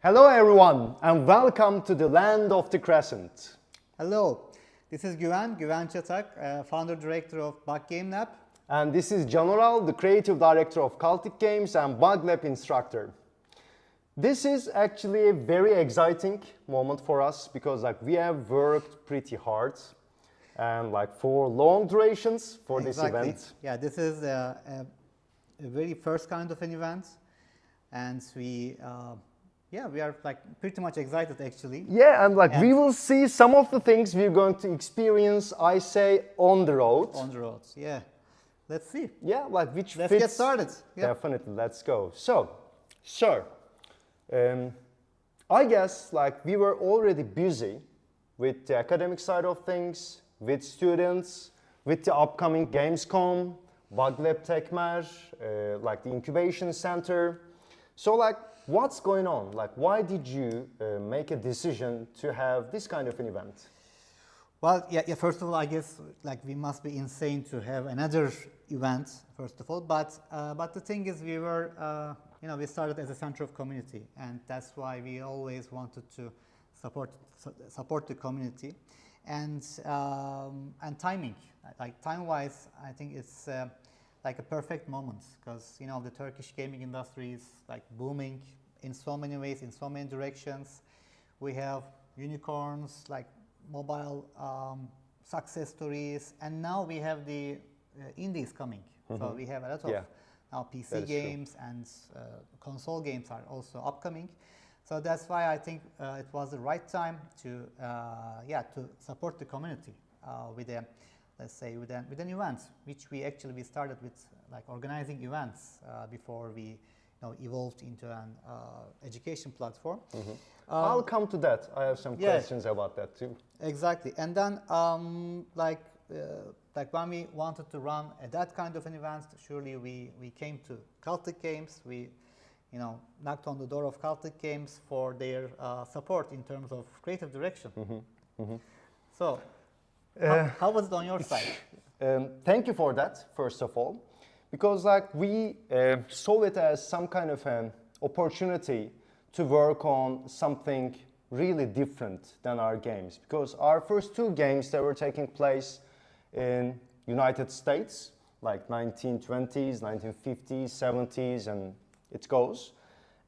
Hello everyone and welcome to the land of the Crescent. Hello, this is Güven, Çatak, founder director of Bug Game Lab. And this is Canural, the creative director of Cultic Games and Bug Lab instructor. This is actually a very exciting moment for us because we have worked pretty hard and for long durations for this event. Yeah, this is a very first kind of an event, and we are pretty much excited actually. Yeah, and we will see some of the things we're going to experience, I say, on the road. On the road, yeah. Let's see. Yeah, which Let's fits. get started. Yep. Definitely, let's go. So, sir, I guess we were already busy with the academic side of things, with students, with the upcoming Gamescom, Bug Lab Tekmer, the incubation center. So what's going on? Why did you make a decision to have this kind of an event? Well, yeah. First of all, I guess we must be insane to have another event. First of all, but the thing is, we were we started as a center of community, and that's why we always wanted to support the community, and timing, time-wise, I think it's a perfect moment because the Turkish gaming industry is booming in so many ways, in so many directions. We have unicorns, mobile success stories, and now we have the indies coming. So we have a lot of now PC games and console games are also upcoming. So that's why I think it was the right time to support the community with a, let's say, with an event, which we started with organizing events before we evolved into an education platform. I'll come to that. I have some questions about that too. Exactly, and then when we wanted to run that kind of an event, surely we came to Cultic Games. We knocked on the door of Cultic Games for their support in terms of creative direction. So, how was it on your side? Thank you for that, first of all, because we saw it as some kind of an opportunity to work on something really different than our games, because our first two games that were taking place in United States, 1920s, 1950s, 70s, and it goes.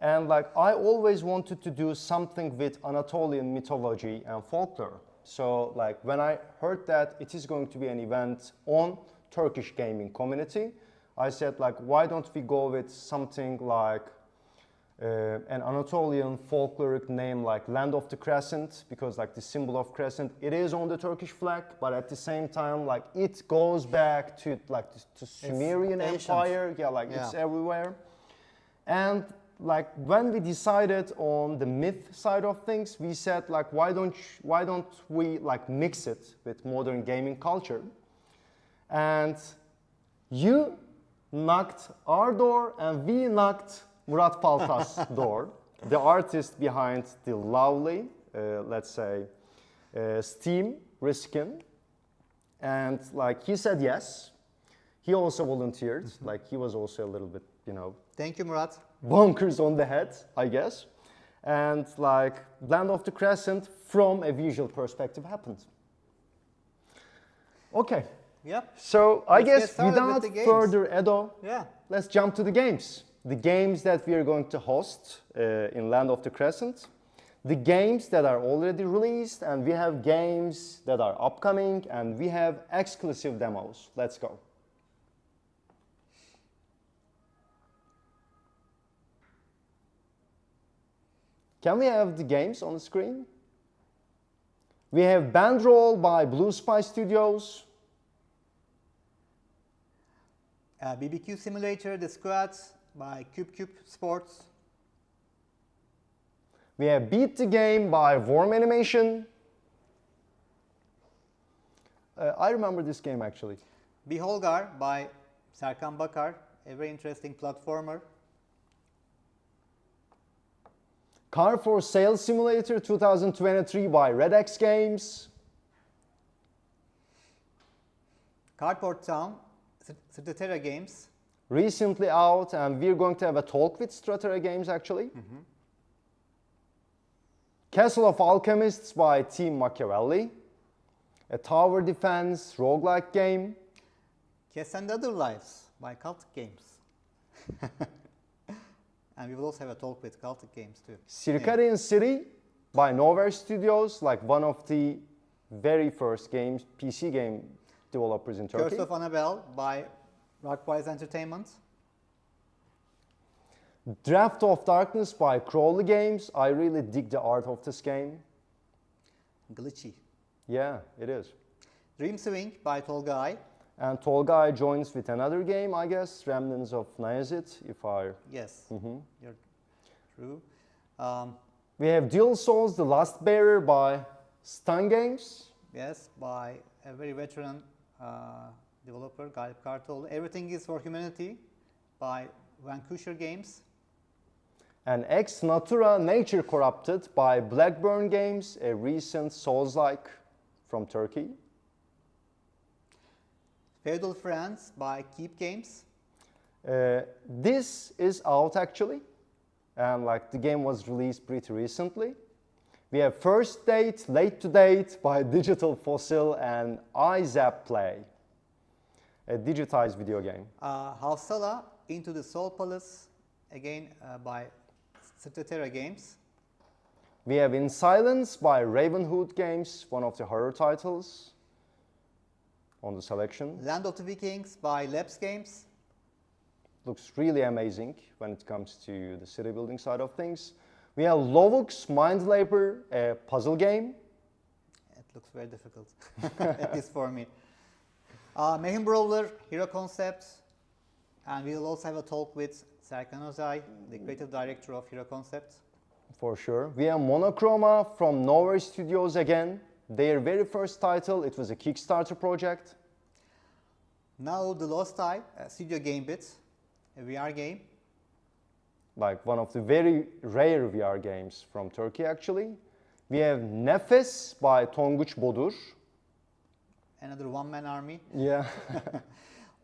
And I always wanted to do something with Anatolian mythology and folklore. So when I heard that it is going to be an event on Turkish gaming community, I said why don't we go with something an Anatolian folkloric name Land of the Crescent, because the symbol of Crescent, it is on the Turkish flag, but at the same time it goes back to to Sumerian Empire. It's everywhere. And when we decided on the myth side of things, we said why don't we mix it with modern gaming culture? And you knocked our door and we knocked Murat Paltas' door, the artist behind the lovely, let's say, Steam Riskin. And he said yes. He also volunteered. He was also a little bit, Thank you, Murat. bonkers on the head, I guess. And Land of the Crescent from a visual perspective happened. Okay. Yep. So I Let's guess without further ado, let's jump to the games. The games that we are going to host in Land of the Crescent, the games that are already released, and we have games that are upcoming, and we have exclusive demos. Let's go. Can we have the games on the screen? We have Bandroll by Blue Spy Studios. BBQ Simulator, The Squad by Cube Sports. We have Beat the Game by Worm Animation. I remember this game actually. Biholgar by Serkan Bakar, a very interesting platformer. Car for Sale Simulator 2023 by Red X Games. Cardboard Town, Stratera Games. Recently out, and we're going to have a talk with Stratera Games actually. Castle of Alchemists by Team Machiavelli. A tower defense roguelike game. Kiss and Other Lives by Cultic Games. And we will also have a talk with Cultic Games too. Circadian City by Nowhere Studios, like one of the very first games, PC game developers in Turkey. Curse of Annabelle by Rockwise Entertainment. Draft of Darkness by Crowley Games. I really dig the art of this game. Glitchy. Yeah, it is. Dream Swing by Tolga. And Tolga joins with another game, I guess, Remnants of Nayazit, if I... Yes, you're true. We have Dual Souls, The Last Bearer by Stun Games. Yes, by a very veteran developer, Galip Kartoğlu. Everything is for Humanity by Vancouver Games. And Ex Natura Nature Corrupted by Blackburn Games, a recent Souls-like from Turkey. Feudal Friends by Keep Games. This is out actually, and like the game was released pretty recently. We have First Date, Late to Date by Digital Fossil and iZap Play, a digitized video game. Havsala Into the Soul Palace, again by Stratera Games. We have In Silence by Ravenhood Games, one of the horror titles on the selection. Land of the Vikings by Labs Games. Looks really amazing when it comes to the city building side of things. We have Lovux Mind Labor, a puzzle game. It looks very difficult, at least for me. Mayhem Brawler, Hero Concepts, and we will also have a talk with Serkan Özay, the creative director of Hero Concepts. For sure. We have Monochroma from Nowhere Studios again. Their very first title, it was a Kickstarter project. Now The Lost Eye, Studio Gamebit, a VR game. Like one of the very rare VR games from Turkey actually. We have Nefes by Tonguç Bodur. Another one-man army. Yeah.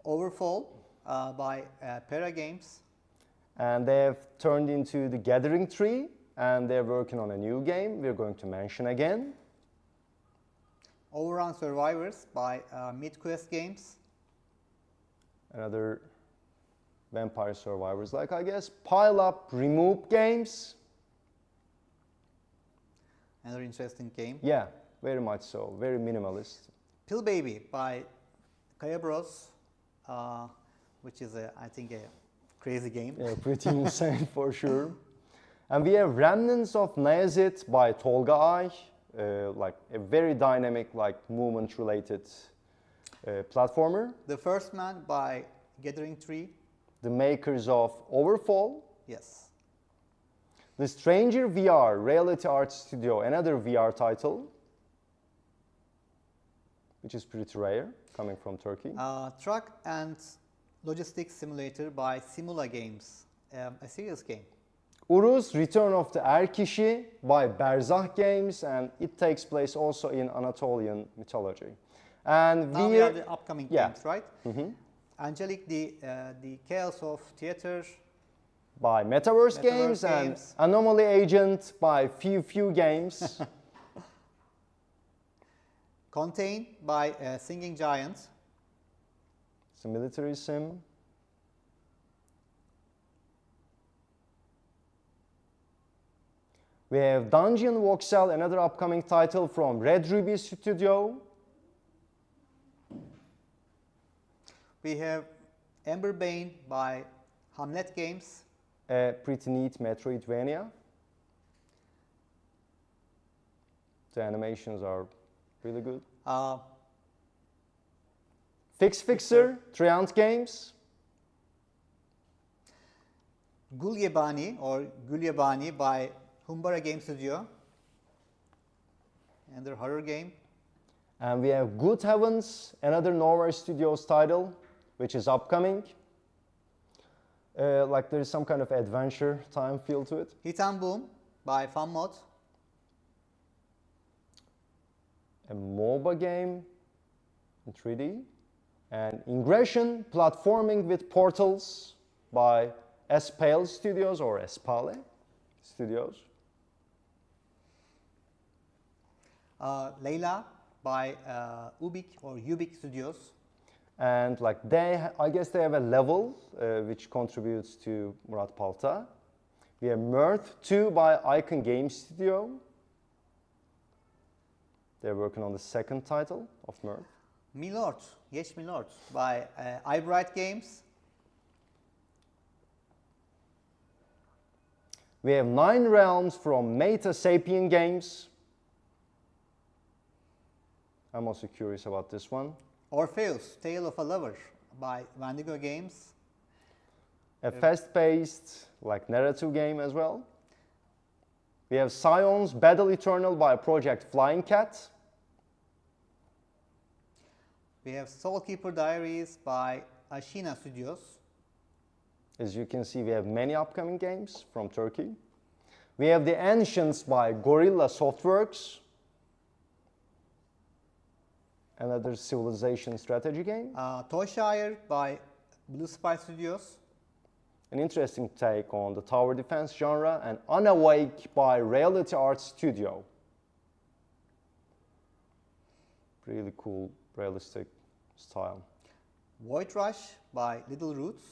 Overfall by Para Games. And they have turned into the Gathering Tree and they're working on a new game we're going to mention again. Overrun Survivors by MidQuest Games. Another Vampire Survivors like, I guess. Pile Up Remove Games. Another interesting game. Yeah, very much so. Very minimalist. Pill Baby by Kaya Bros, which is, I think, a crazy game. Yeah, pretty insane for sure. And we have Remnants of Nayazit by Tolga, like a very dynamic, like movement-related platformer. The First Man by Gathering Tree. The makers of Overfall. Yes. The Stranger VR, Reality Art Studio, another VR title, which is pretty rare, coming from Turkey. Truck and Logistics Simulator by Simula Games, a serious game. Uruz, Return of the Erkişi by Berzah Games, and it takes place also in Anatolian mythology. And Now we are the upcoming games, right? Angelic, the Chaos of Theater by Metaverse Games, and Anomaly Agent by Few Games. Contain by Singing Giant. It's a military sim. We have Dungeon Voxel, another upcoming title from Red Ruby Studio. We have Ember Bane by Hamlet Games. A pretty neat Metroidvania. The animations are really good. Fixer, Triant Games. Gulyabani or Gulyabani by Humbara Game Studio. Another horror game. And we have Good Heavens, another Nowhere Studios title, which is upcoming. Like there is some kind of adventure time feel to it. Hit and Boom by FunMod. A MOBA game in 3D. And Ingression, platforming with portals by Espale Studios or Espale Studios. Leyla by Ubik Studios. And like I guess they have a level which contributes to Murat Palta. We have Mirth 2 by Icon Game Studio. They're working on the second title of Mirth. Milord, Yes Milord by iBright Games. We have 9 Realms from Meta Sapien Games. I'm also curious about this one. Orpheus, Tale of a Lover by Wendigo Games. A fast-paced, like narrative game as well. We have Scion's Battle Eternal by Project Flying Cat. We have Soulkeeper Diaries by Ashina Studios. As you can see, we have many upcoming games from Turkey. We have The Ancients by Gorilla Softworks. Another civilization strategy game. Toyshire by Blue Spy Studios. An interesting take on the tower defense genre. And Unawake by Reality Arts Studio. Really cool, realistic style. Void Rush by Little Roots.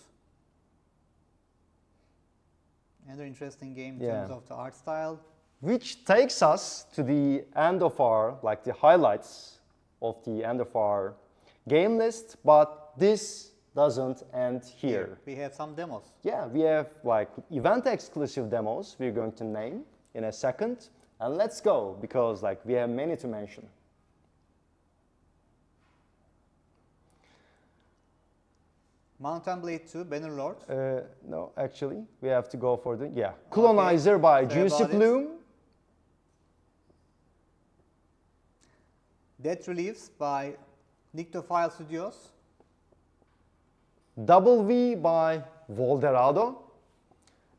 Another interesting game in terms of the art style. Which takes us to the end of our, like the highlights of the end of our game list, but this doesn't end here. We have some demos. Yeah, we have like event exclusive demos we're going to name in a second. And let's go, because like we have many to mention. Mountain Blade 2, Bannerlord. No, actually, we have to go for the, Colonizer by Juicy Plume. Death Reliefs by Nyctophile Studios. Double V by Volderado.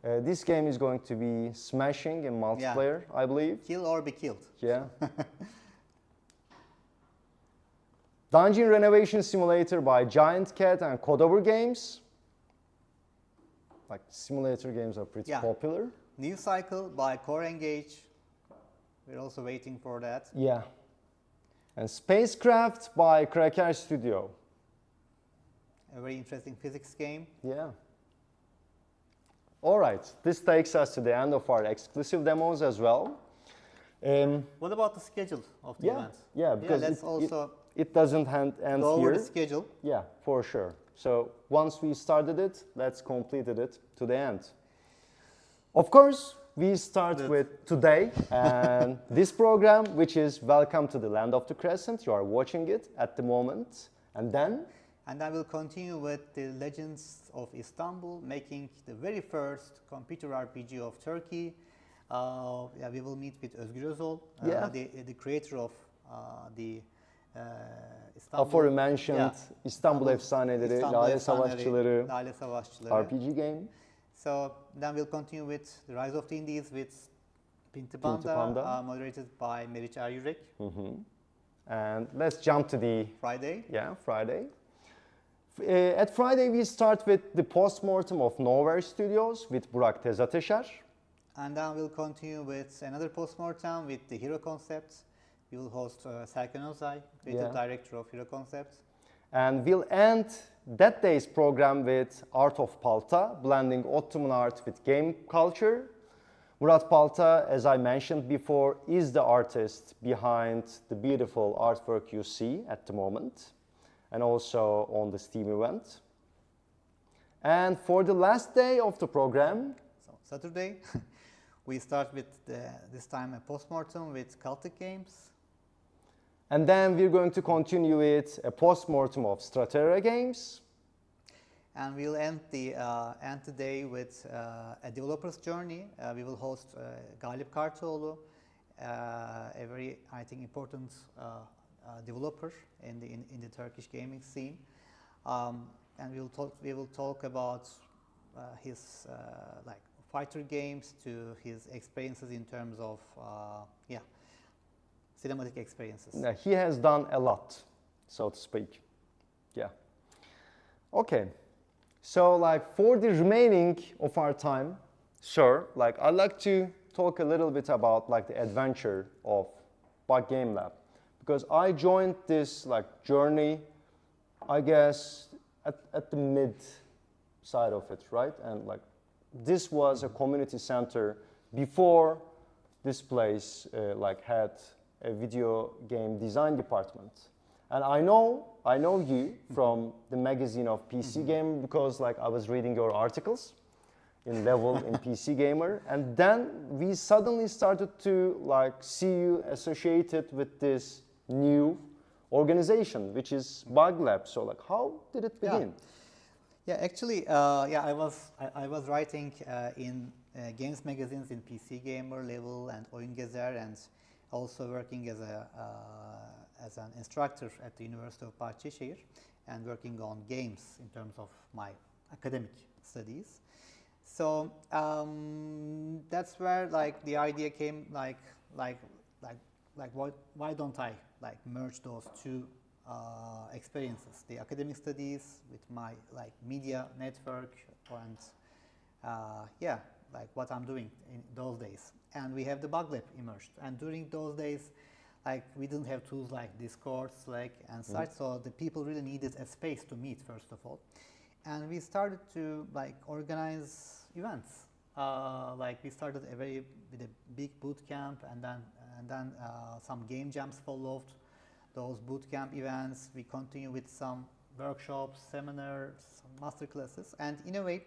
This game is going to be smashing in multiplayer, I believe. Kill or be killed. Yeah. Dungeon Renovation Simulator by Giant Cat and Codover Games. Like simulator games are pretty popular. New Cycle by Core Engage. We're also waiting for that. Yeah. And Spacecraft by Cracker Studio. A very interesting physics game. Yeah. All right, this takes us to the end of our exclusive demos as well. What about the schedule of the event? Yeah, because it doesn't end go here. Over the schedule. Yeah, for sure. So once we started it, let's complete it to the end. Of course, we start with today and this program, which is Welcome to the Land of the Crescent. You are watching it at the moment. And then? And I will continue with the Legends of Istanbul, making the very first computer RPG of Turkey. We will meet with Özgür Özol, the creator of the İstanbul. Aforementioned İstanbul Efsaneleri, Lale Savaşçıları, RPG game. So then we'll continue with the Rise of the Indies with Pinti Panda, moderated by Meriç Eryürek. And let's jump to the Friday. Yeah, Friday. At Friday we start with the postmortem of Nowhere Studios with Burak Tezateşer. And then we'll continue with another postmortem with the Hero Concepts. We will host Serkan Özay, creative director of Hero Concepts. And we'll end that day's program with Art of Palta, blending Ottoman art with game culture. Murat Palta, as I mentioned before, is the artist behind the beautiful artwork you see at the moment, and also on the Steam event. And for the last day of the program, so Saturday, we start with this time a postmortem with Cultic games. And then we're going to continue with a postmortem of Strategia games. And we'll end the day with a developer's journey. We will host Galip Kartoğlu, a very, I think, important developer in the Turkish gaming scene. And we will talk about his like fighter games to his experiences in terms of cinematic experiences. Yeah, he has done a lot, so to speak. Yeah. Okay. So like for the remaining of our time, sir, like I'd like to talk a little bit about like the adventure of Bug Game Lab, because I joined this like journey, I guess, at the mid side of it, right? And like this was a community center before this place like had a video game design department. And I know you from the magazine of PC Gamer, because like I was reading your articles in Level in PC Gamer, and then we suddenly started to like see you associated with this new organization, which is Bug Lab. So like, how did it begin? Yeah, actually, I was writing in games magazines in PC Gamer, Level, and Oyun Gezer, and also working as an instructor at the University of Bahçeşehir, and working on games in terms of my academic studies. So that's where like the idea came, why don't I like merge those two experiences, the academic studies with my like media network, and like what I'm doing in those days. And we have the Bug Lab emerged, and during those days, like we didn't have tools like Discord, Slack, and such, so the people really needed a space to meet first of all, and we started to like organize events. Like we started with a big boot camp, and then some game jams followed those boot camp events. We continue with some workshops, seminars, master classes, and in a way,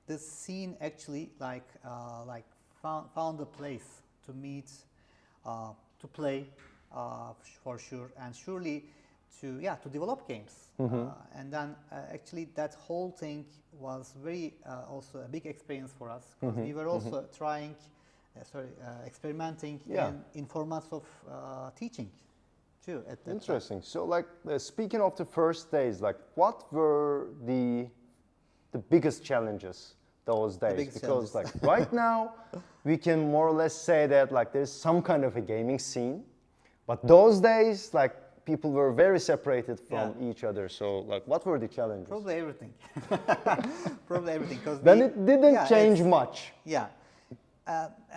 the scene actually found a place to meet, to play, for sure, and surely to develop games. And then actually that whole thing was very also a big experience for us, because we were also trying, experimenting in formats of teaching too. At that Interesting. So like speaking of the first days, like what were the biggest challenges those days? Because like right now we can more or less say that like there's some kind of a gaming scene, but those days like people were very separated from each other. So like what were the challenges? Probably everything. Probably everything. Then it didn't change much. Yeah.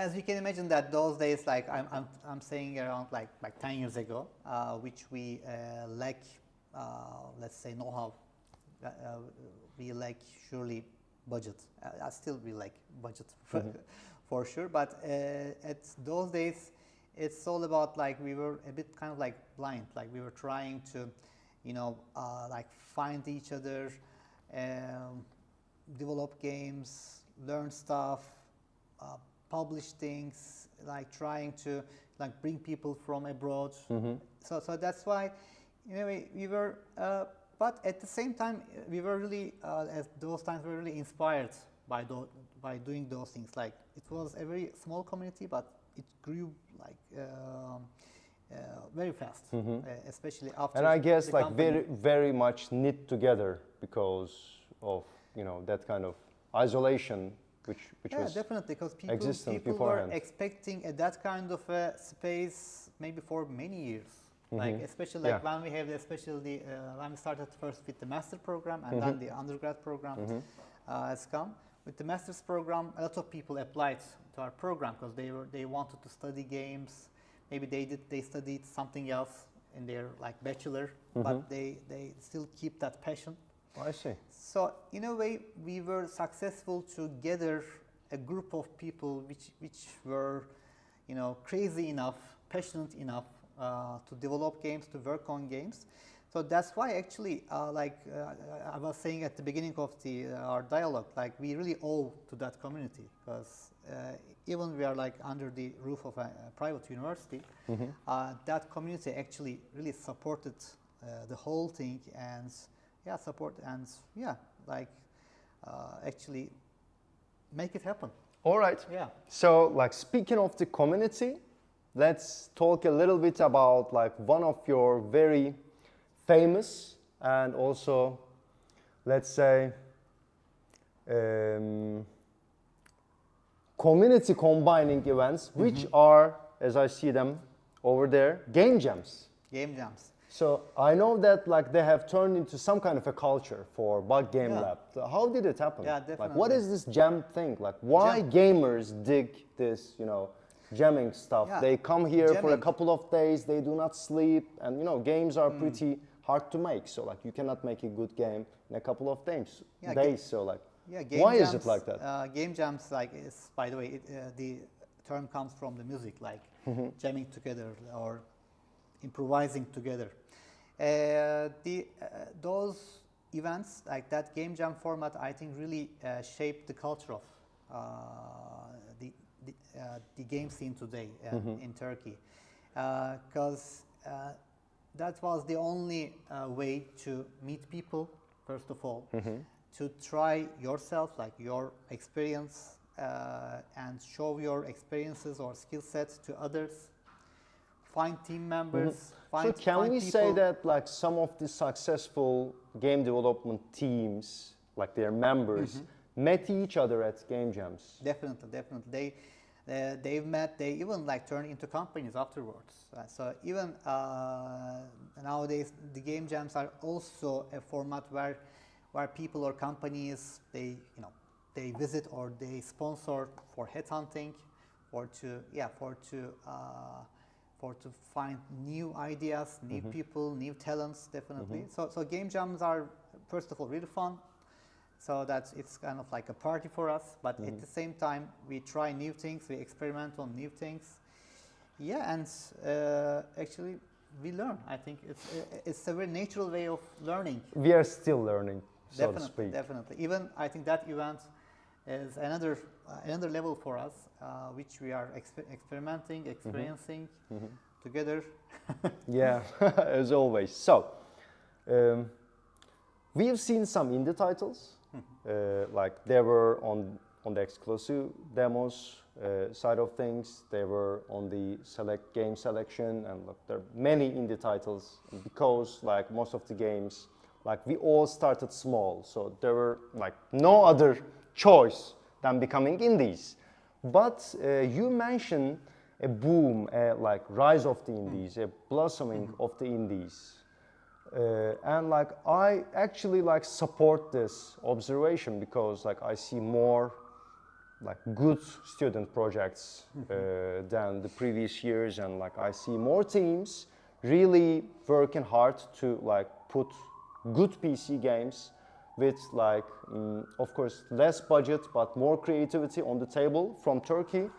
As you can imagine that those days, like I'm saying around like 10 years ago, which we lack, let's say know-how, we lack surely budget. Still we lack budget for sure, but at those days, it's all about like we were a bit kind of like blind, like we were trying to, like find each other, develop games, learn stuff, publish things, like trying to like bring people from abroad. So that's why, we were, but at the same time, we were really, at those times, we were really inspired by doing those things. Like it was a very small community, but it grew like very fast, especially after. And I guess the like company. very much knit together because of that kind of isolation which was definitely, because people beforehand. were expecting that kind of a space maybe for many years. Like especially like when we have especially when we started first with the master program, and then the undergrad program has come. With the master's program, a lot of people applied to our program because they wanted to study games. Maybe they studied something else in their like bachelor, but they still keep that passion. Oh, I see. So in a way, we were successful to gather a group of people which were, crazy enough, passionate enough to develop games, to work on games. So that's why actually, I was saying at the beginning of our dialogue, like we really owe to that community, because even we are like under the roof of a private university, that community actually really supported the whole thing, and actually make it happen. All right. Yeah. So like speaking of the community, let's talk a little bit about like one of your very famous and also, let's say, community combining events, which are, as I see them over there, game jams. Game jams. So I know that like they have turned into some kind of a culture for Bug Game Lab. So how did it happen? Yeah, definitely. Like what is this jam thing? Like why gamers dig this, jamming stuff. Yeah, They come here for a jamming. couple of days, they do not sleep, and you know, games are pretty hard to make. So like, you cannot make a good game in a couple of days. Yeah, So like, Yeah, game why jams, is it like that? Game jams, like, is, by the way, the term comes from the music, like jamming together or improvising together. Those events, like that game jam format, I think really shaped the culture of the game scene today in Turkey, because that was the only way to meet people, first of all, to try yourself, like your experience, and show your experiences or skill sets to others. Find team members. So can we say that like some of the successful game development teams, like their members, met each other at game jams? Definitely. They've met. They even like turn into companies afterwards. So even nowadays, the game jams are also a format where people or companies they visit or they sponsor for headhunting, or to find new ideas, new people, new talents, definitely. So game jams are, first of all, really fun. So that's, it's kind of like a party for us, but at the same time, we try new things, we experiment on new things. Yeah, and actually, we learn. I think it's a very natural way of learning. We are still learning, so to speak. Definitely. Even I think that event is another level for us, which we are experimenting, experiencing together. Yeah, as always. So, we have seen some indie titles, like they were on the exclusive demos side of things. They were on the game selection, and look, there are many indie titles because like most of the games, like we all started small, so there were like no other choice than becoming indies. But you mentioned a boom, like rise of the indies, a blossoming of the indies. And like I actually like support this observation because like I see more like good student projects than the previous years, and like I see more teams really working hard to like put good PC games with like of course less budget but more creativity on the table from Turkey.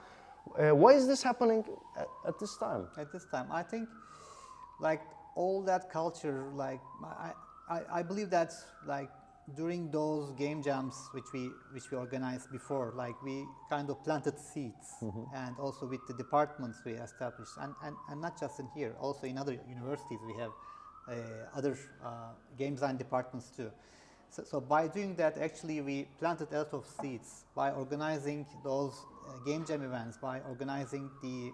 Why is this happening at this time? At this time, I think like all that culture, like I believe that like during those game jams which we organized before, like we kind of planted seeds, and also with the departments we established, and not just in here, also in other universities we have other game design departments too. So by doing that, actually we planted a lot of seeds by organizing those game jam events, by organizing the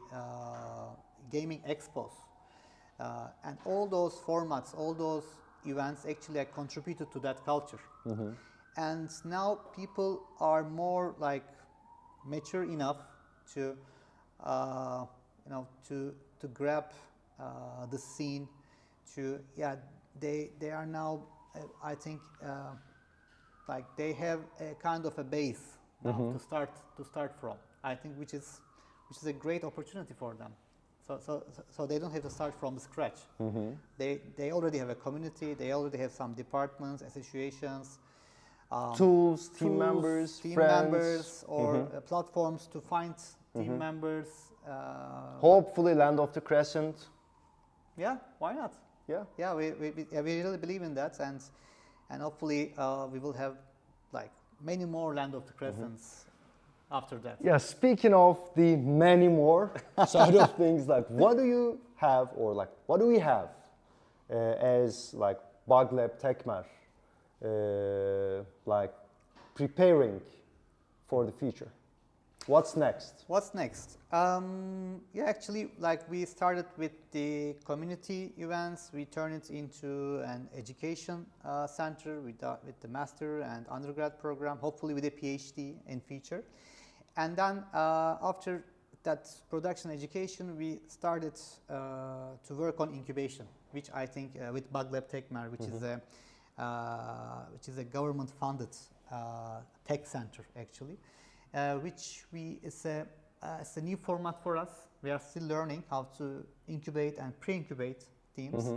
gaming expos. And all those formats, all those events actually contributed to that culture. And now people are more like mature enough to, to grab the scene. They are now, I think, like they have a kind of a base now to start from. I think which is a great opportunity for them. So they don't have to start from scratch. They already have a community. They already have some departments, associations, tools, team members, friends, or platforms to find team members. Hopefully, land of the Crescent. Yeah, why not? Yeah, we really believe in that, and hopefully we will have like many more land of the Crescents. After that. Yeah, speaking of the many more side of things, like what do you have, or like what do we have as like Bug Lab Tekmer, like preparing for the future? What's next? Actually, like we started with the community events. We turned it into an education center with the master and undergrad program, hopefully with a PhD in future. And then after that production education, we started to work on incubation, which I think with Bug Lab Tekmer, which is a government-funded tech center actually, which is a it's a new format for us. We are still learning how to incubate and pre-incubate teams.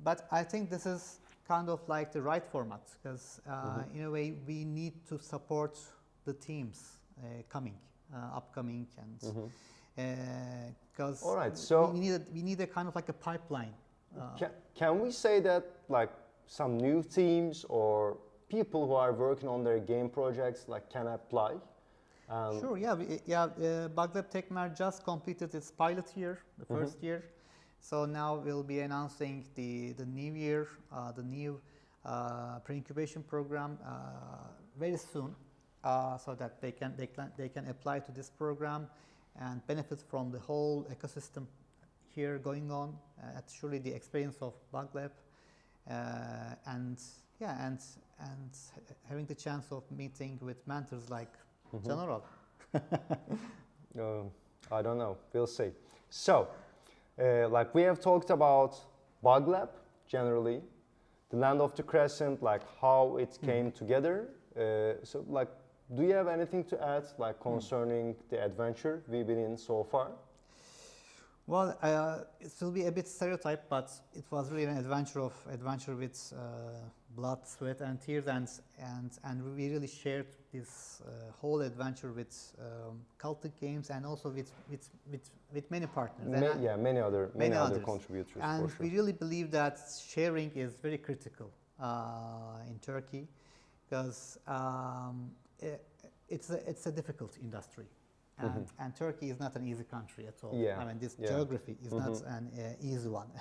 But I think this is kind of like the right format because in a way we need to support the teams upcoming, and because All right, so we need a kind of like a pipeline. can we say that like some new teams or people who are working on their game projects like can apply? Sure, BugLab Techmer just completed its pilot year, the first year. So now we'll be announcing the new year, the new pre-incubation program very soon, so that they can apply to this program and benefit from the whole ecosystem here going on. Actually, the experience of BugLab, and having the chance of meeting with mentors like General. I don't know. We'll see. So, like we have talked about BugLab generally, the land of the Crescent, like how it came together. So, like, do you have anything to add, like concerning the adventure we've been in so far? Well, it will be a bit stereotyped, but it was really an adventure with blood, sweat, and tears, and we really shared this whole adventure with Cultic games and also with many partners. Many other contributors. And for sure. we really believe that sharing is very critical in Turkey because it's a difficult industry. And Turkey is not an easy country at all. I mean, this geography is not an easy one,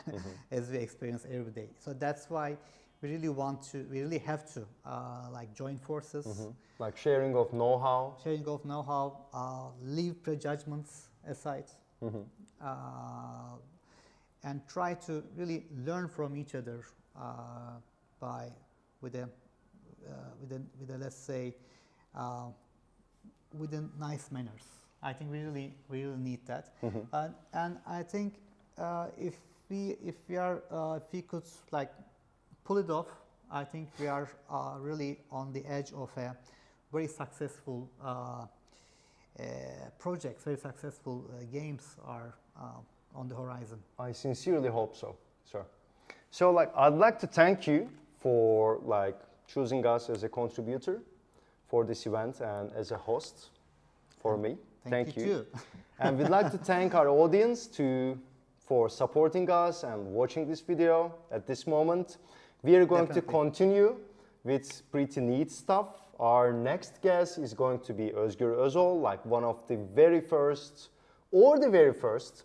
as we experience every day. So that's why we really have to like join forces. Like sharing of know-how. Leave prejudgments aside, and try to really learn from each other with a let's say with a nice manners. I think we really need that, and I think if we could like pull it off, I think we are really on the edge of a very successful project. Very successful games are on the horizon. I sincerely hope so, sir. So, like, I'd like to thank you for like choosing us as a contributor for this event and as a host for me. Thank you. Too. And we'd like to thank our audience for supporting us and watching this video at this moment. We are going to continue with pretty neat stuff. Our next guest is going to be Özgür Özol, like one of the very first,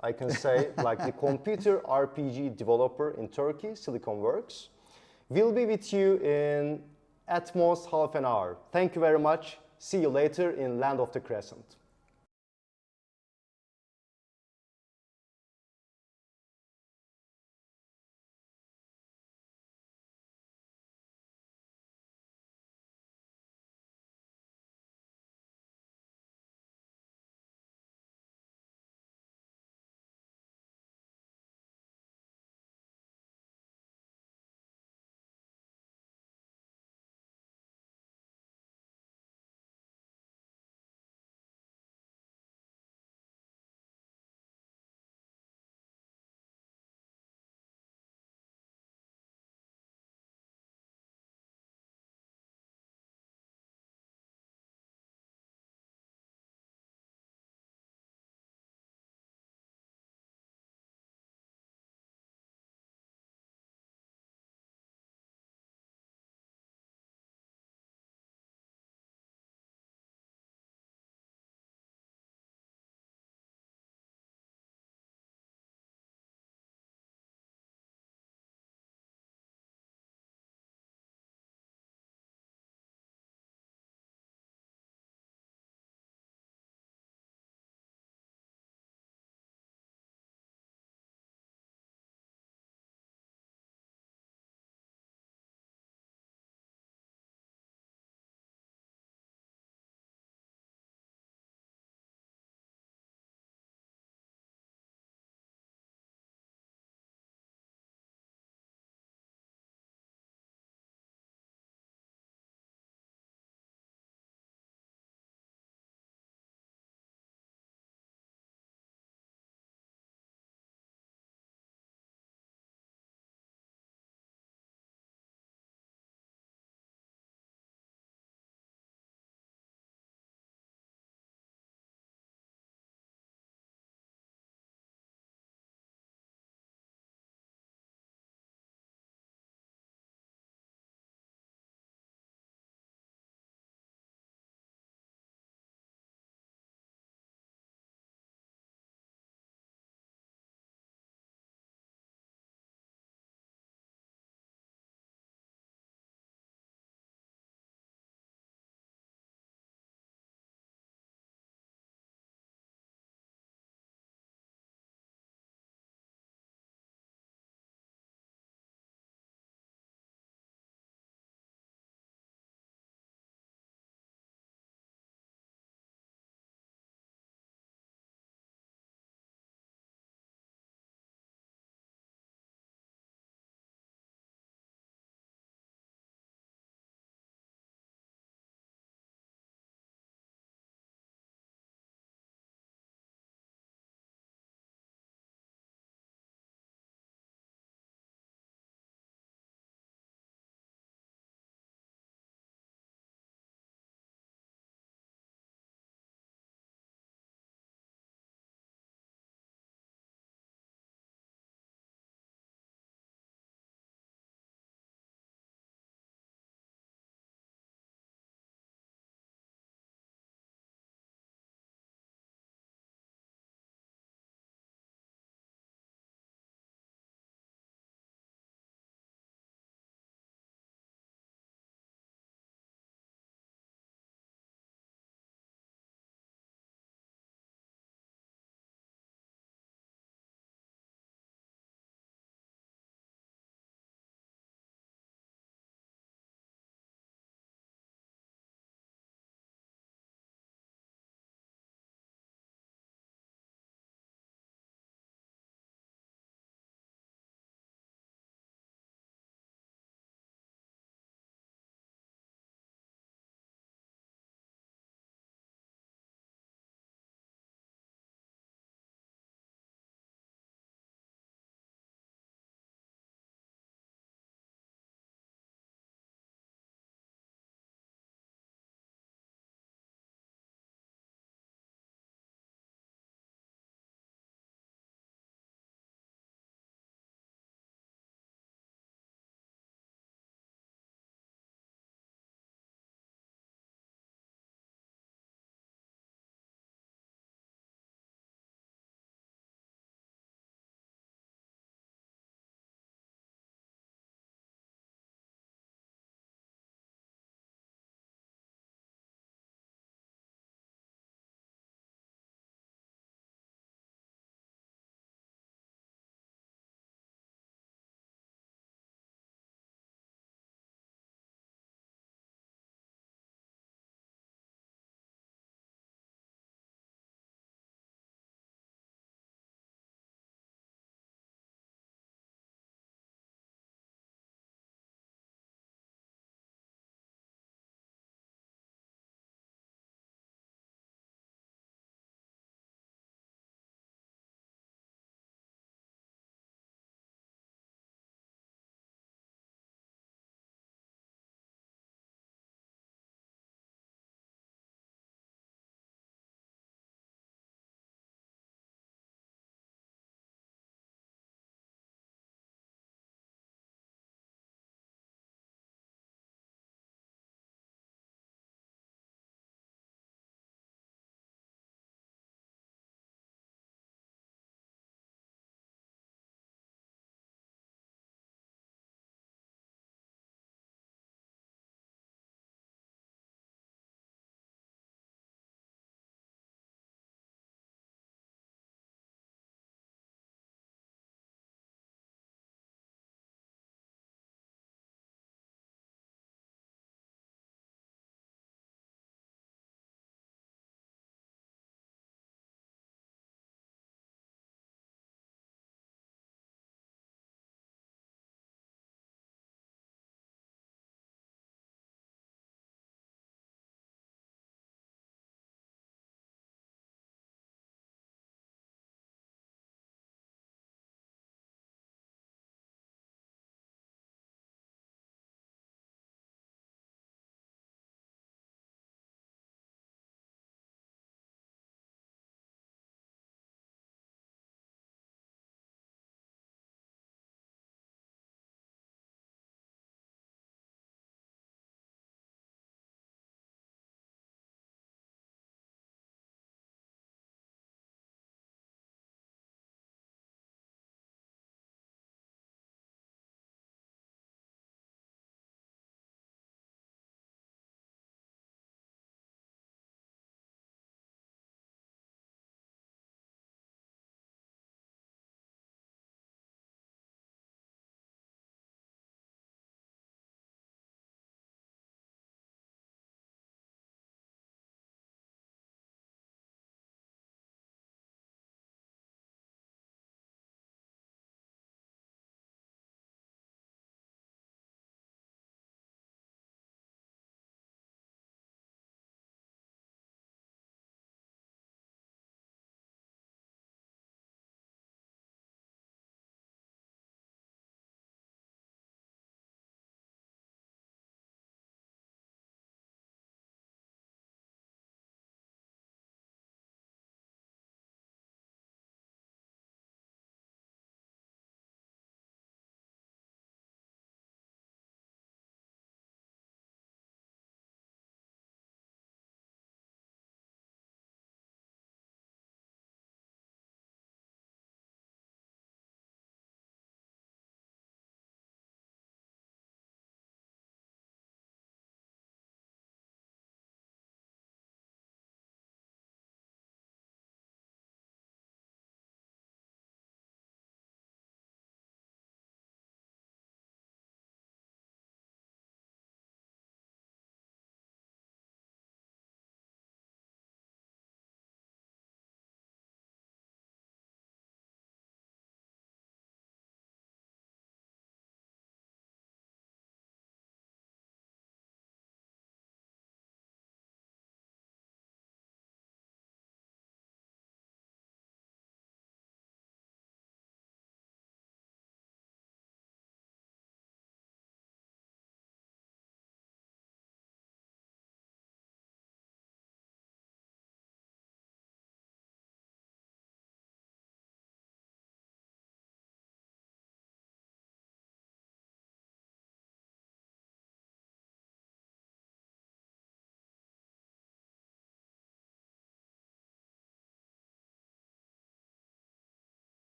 I can say, like the computer RPG developer in Turkey, SiliconWorx. We'll be with you in at most half an hour. Thank you very much. See you later in Land of the Crescent.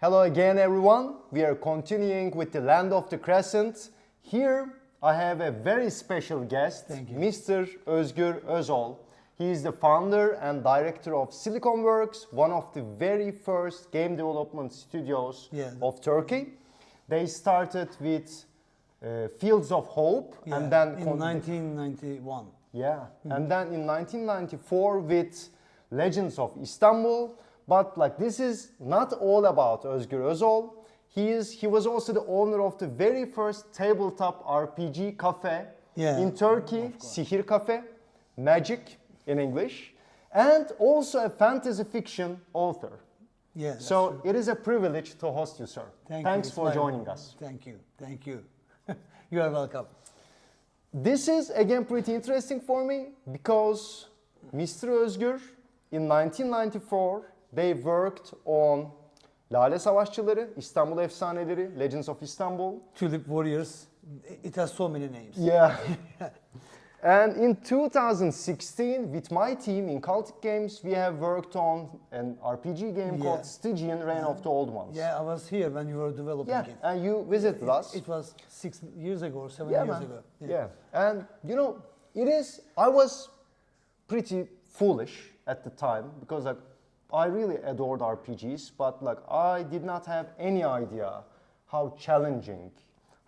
Hello again, everyone. We are continuing with the land of the Crescent. Here I have a very special guest, Thank you. Mr. Özgür Özol. He is the founder and director of SiliconWorx, one of the very first game development studios Yeah. of Turkey. They started with Fields of Hope, Yeah, and then in 1991. yeah, and then in 1994 with Legends of Istanbul. But like this is not all about Özgür Özol. He was also the owner of the very first tabletop RPG cafe in Turkey, Sihir Cafe, Magic in English, and also a fantasy fiction author. Yeah. So it is a privilege to host you, sir. Thanks It's for my joining honor. us. Thank you. Thank you. You are welcome. This is again pretty interesting for me because Mr. Özgür in 1994 they worked on Lale Savaşçıları, İstanbul Efsaneleri, Legends of Istanbul. Tulip Warriors. It has so many names. Yeah. And in 2016, with my team in Cultic Games, we have worked on an RPG game called Stygian Reign of the Old Ones. Yeah, I was here when you were developing Yeah, it. and you visited us. It was 6 years ago, 7 Yeah, years man. ago. Yeah. And you know, I was pretty foolish at the time because like I really adored RPGs, but like I did not have any idea how challenging,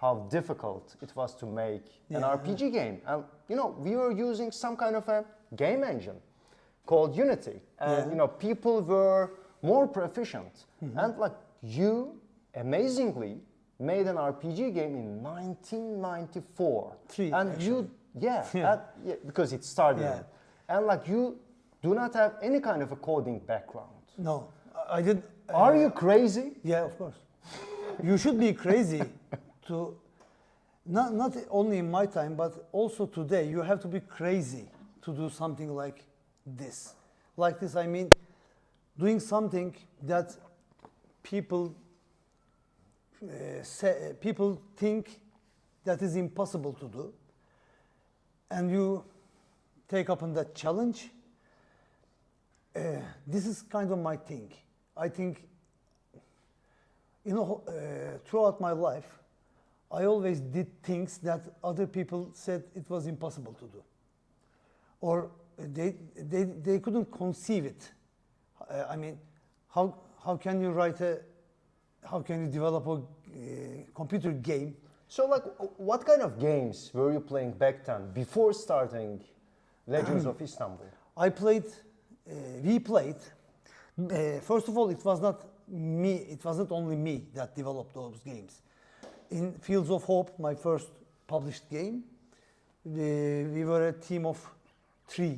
how difficult it was to make an RPG game. And you know, we were using some kind of a game engine called Unity, and you know, people were more proficient. And like you, amazingly, made an RPG game in 1994. And actually. you, because it started. Yeah. And like you do not have any kind of a coding background. No, I did. Are you crazy? Yeah, of course. You should be crazy to, not only in my time, but also today, you have to be crazy to do something like this. Like this, I mean, doing something that people people think that is impossible to do, and you take up on that challenge. This is kind of my thing. I think, you know, throughout my life, I always did things that other people said it was impossible to do, or they couldn't conceive it. I mean, how can you develop a computer game? So like, what kind of games were you playing back then, before starting Legends of Istanbul? We played. First of all, it was not me. It wasn't only me that developed those games. In Fields of Hope, my first published game, we were a team of 3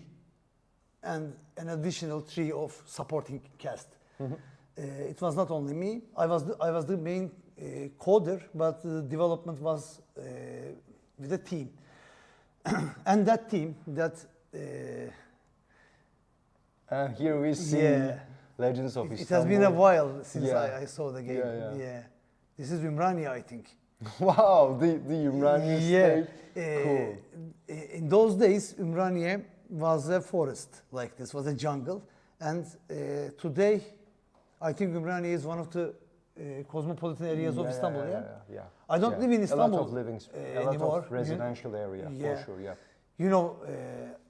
and an additional 3 of supporting cast. It was not only me. I was the main coder, but the development was with a team. And that team, And here we see Legends of Istanbul. it has been a while since Yeah. I saw the game. Yeah. This is Ümraniye, I think. Wow, the Ümraniye state. Cool. In those days, Ümraniye was a forest like this, was a jungle. And today, I think Ümraniye is one of the cosmopolitan areas of Istanbul, Yeah. I don't live in Istanbul a lot of living, a anymore. lot of residential area, Yeah. for sure, yeah. You know,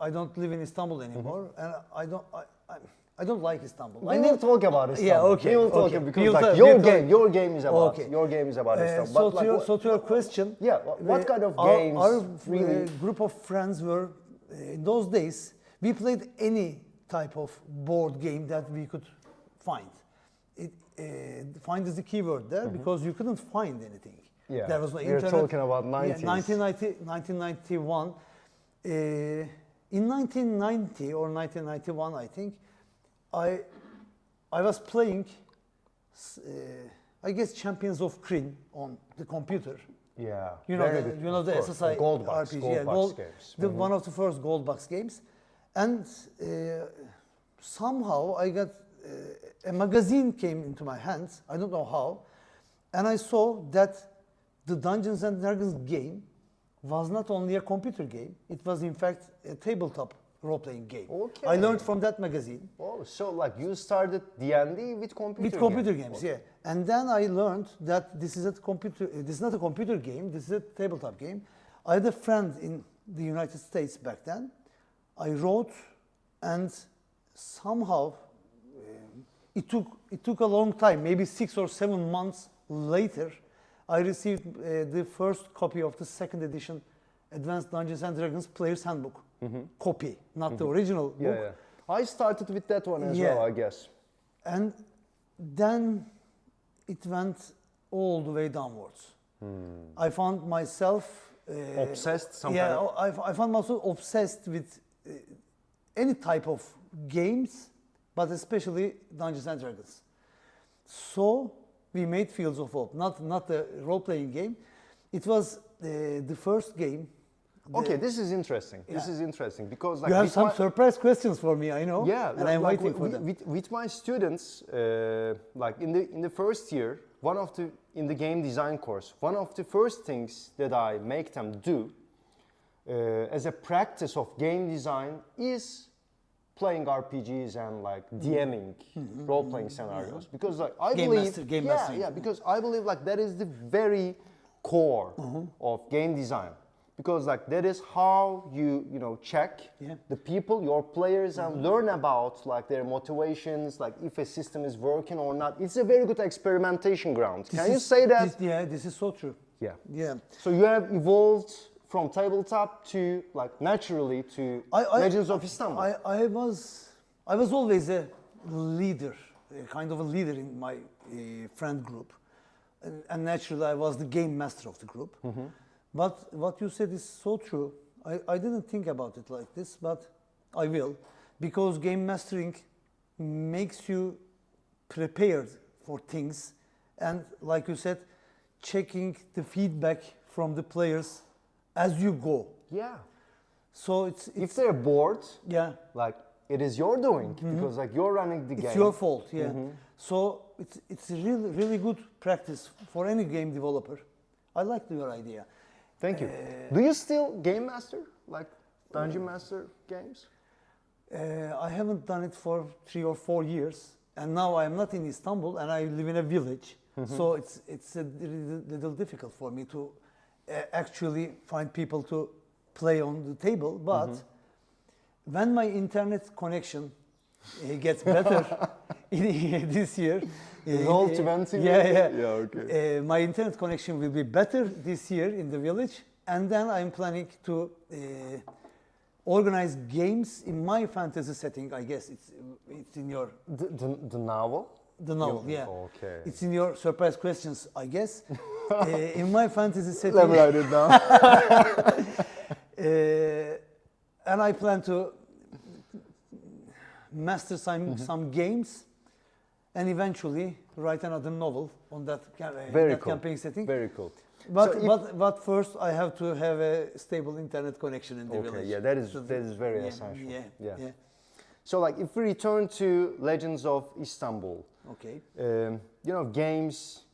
I don't live in Istanbul anymore, and I don't like Istanbul. We will talk about Istanbul. Yeah, okay. We will talk okay. because We'll like talk- your we'll talk- game is about Okay. your game is about Istanbul. So, But like, to your question, yeah, what kind of our- games Our really? group of friends were in those days. We played any type of board game that we could find. Find is the keyword there because you couldn't find anything. Yeah, There was no we're internet. talking about 90s. 1991. In 1990 or 1991, I think, I was playing, I guess, Champions of Kryn on the computer. Yeah, You know very the, good, you know of the course, SSI Gold Box, RPG, Gold Box games. one of the first Gold Box games, and somehow I got a magazine came into my hands. I don't know how, and I saw that the Dungeons and Dragons game was not only a computer game; it was in fact a tabletop role-playing game. Okay. I learned from that magazine. Oh, so like you started D&D with computer With computer games. games, yeah. And then I learned that this is not a computer game, this is a tabletop game. I had a friend in the United States back then. I wrote, and somehow it took a long time, maybe 6 or 7 months later, I received the first copy of the second edition Advanced Dungeons and Dragons Player's Handbook. Copy, not the original book. Yeah. I started with that one as well, I guess. And then it went all the way downwards. I found myself Obsessed some yeah, kind of... I found myself obsessed with any type of games, but especially Dungeons and Dragons. So we made Fields of Hope, not a role-playing game. It was the first game. Okay, this is interesting. This Yeah. is interesting because like You have with some my- surprise questions for me, I know. Yeah, and I'm like waiting for them. with my students, like in the first year, in the game design course, one of the first things that I make them do as a practice of game design is playing RPGs and like DMing role-playing scenarios, because like I believe game mastering. yeah, because I believe like that is the very core of game design. Because like that is how you know check the people, your players, and learn about like their motivations, like if a system is working or not. It's a very good experimentation ground. Can you say that? This is so true. Yeah. Yeah. So you have evolved from tabletop to like naturally to Legends of Istanbul. I was always a leader, kind of a leader in my friend group, and naturally I was the game master of the group. But what you said is so true. I didn't think about it like this, but I will, because game mastering makes you prepared for things, and like you said, checking the feedback from the players as you go. Yeah. So it's If they're bored, yeah, like it is your doing because like you're running the game. it's your fault. Yeah. So it's a really good practice for any game developer. I like your idea. Thank you. Do you still game master, like dungeon master games? I haven't done it for 3 or 4 years, and now I am not in Istanbul, and I live in a village. So it's a little difficult for me to actually find people to play on the table. But when my internet connection gets better this year, Roll 20? Yeah, okay. my internet connection will be better this year in the village, and then I'm planning to organize games in my fantasy setting. I guess it's in your The novel? the novel. Yeah, Okay. it's in your surprise questions. I guess in my fantasy setting. Let me write it down. And I plan to master some games, and eventually write another novel on that, Very that cool. campaign setting. Very cool. But, So if- but first I have to have a stable internet connection in the Okay, village. yeah, that is So very yeah, essential. Yeah. So like if we return to Legends of Istanbul, Okay. you know, games,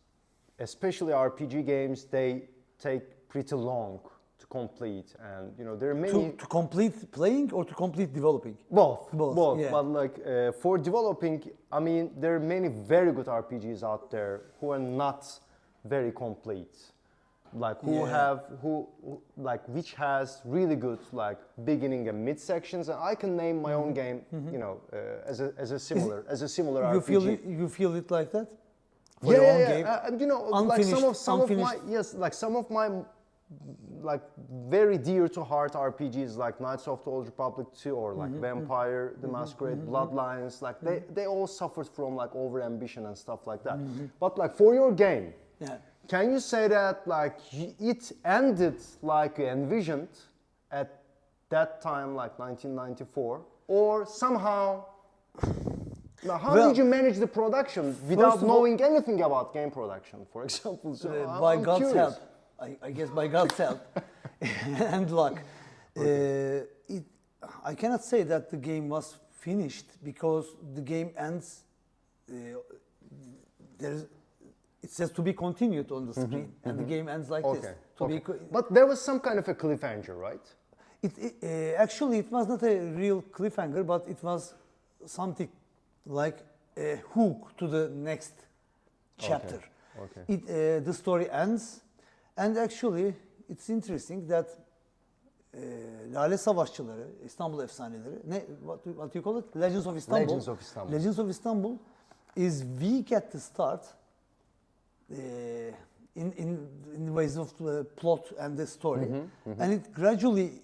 especially RPG games, they take pretty long to complete, and you know there are many To complete playing or to complete developing? both. Yeah. But like for developing, I mean, there are many very good RPGs out there who are not very complete, like which has really good like beginning and mid sections, and I can name my own game, you know, as a similar RPG. You feel it like that? For your own game? You know, Unfinished- like some of my unfinished- some of my like very dear to heart RPGs like Knights of the Old Republic 2 or like Vampire the Masquerade Bloodlines, like they all suffered from like over ambition and stuff like that. But like for your game, Yeah. can you say that like it ended like you envisioned at that time, like 1994, or somehow? Now, how Well, did you manage the production without of all- knowing anything about game production, for example? So By I'm God's curious. help, I guess by God's help and luck. I cannot say that the game was finished because the game ends. It says to be continued on the screen, and the game ends like this. Okay. To okay. be But there was some kind of a cliffhanger, right? Actually, it was not a real cliffhanger, but it was something like a hook to the next chapter. Okay. The story ends, and actually, it's interesting that Lale Savaşçıları, İstanbul efsaneleri, what you call it? Legends of Istanbul. Legends of Istanbul. Legends of Istanbul is weak at the start in the ways of plot and the story, and it gradually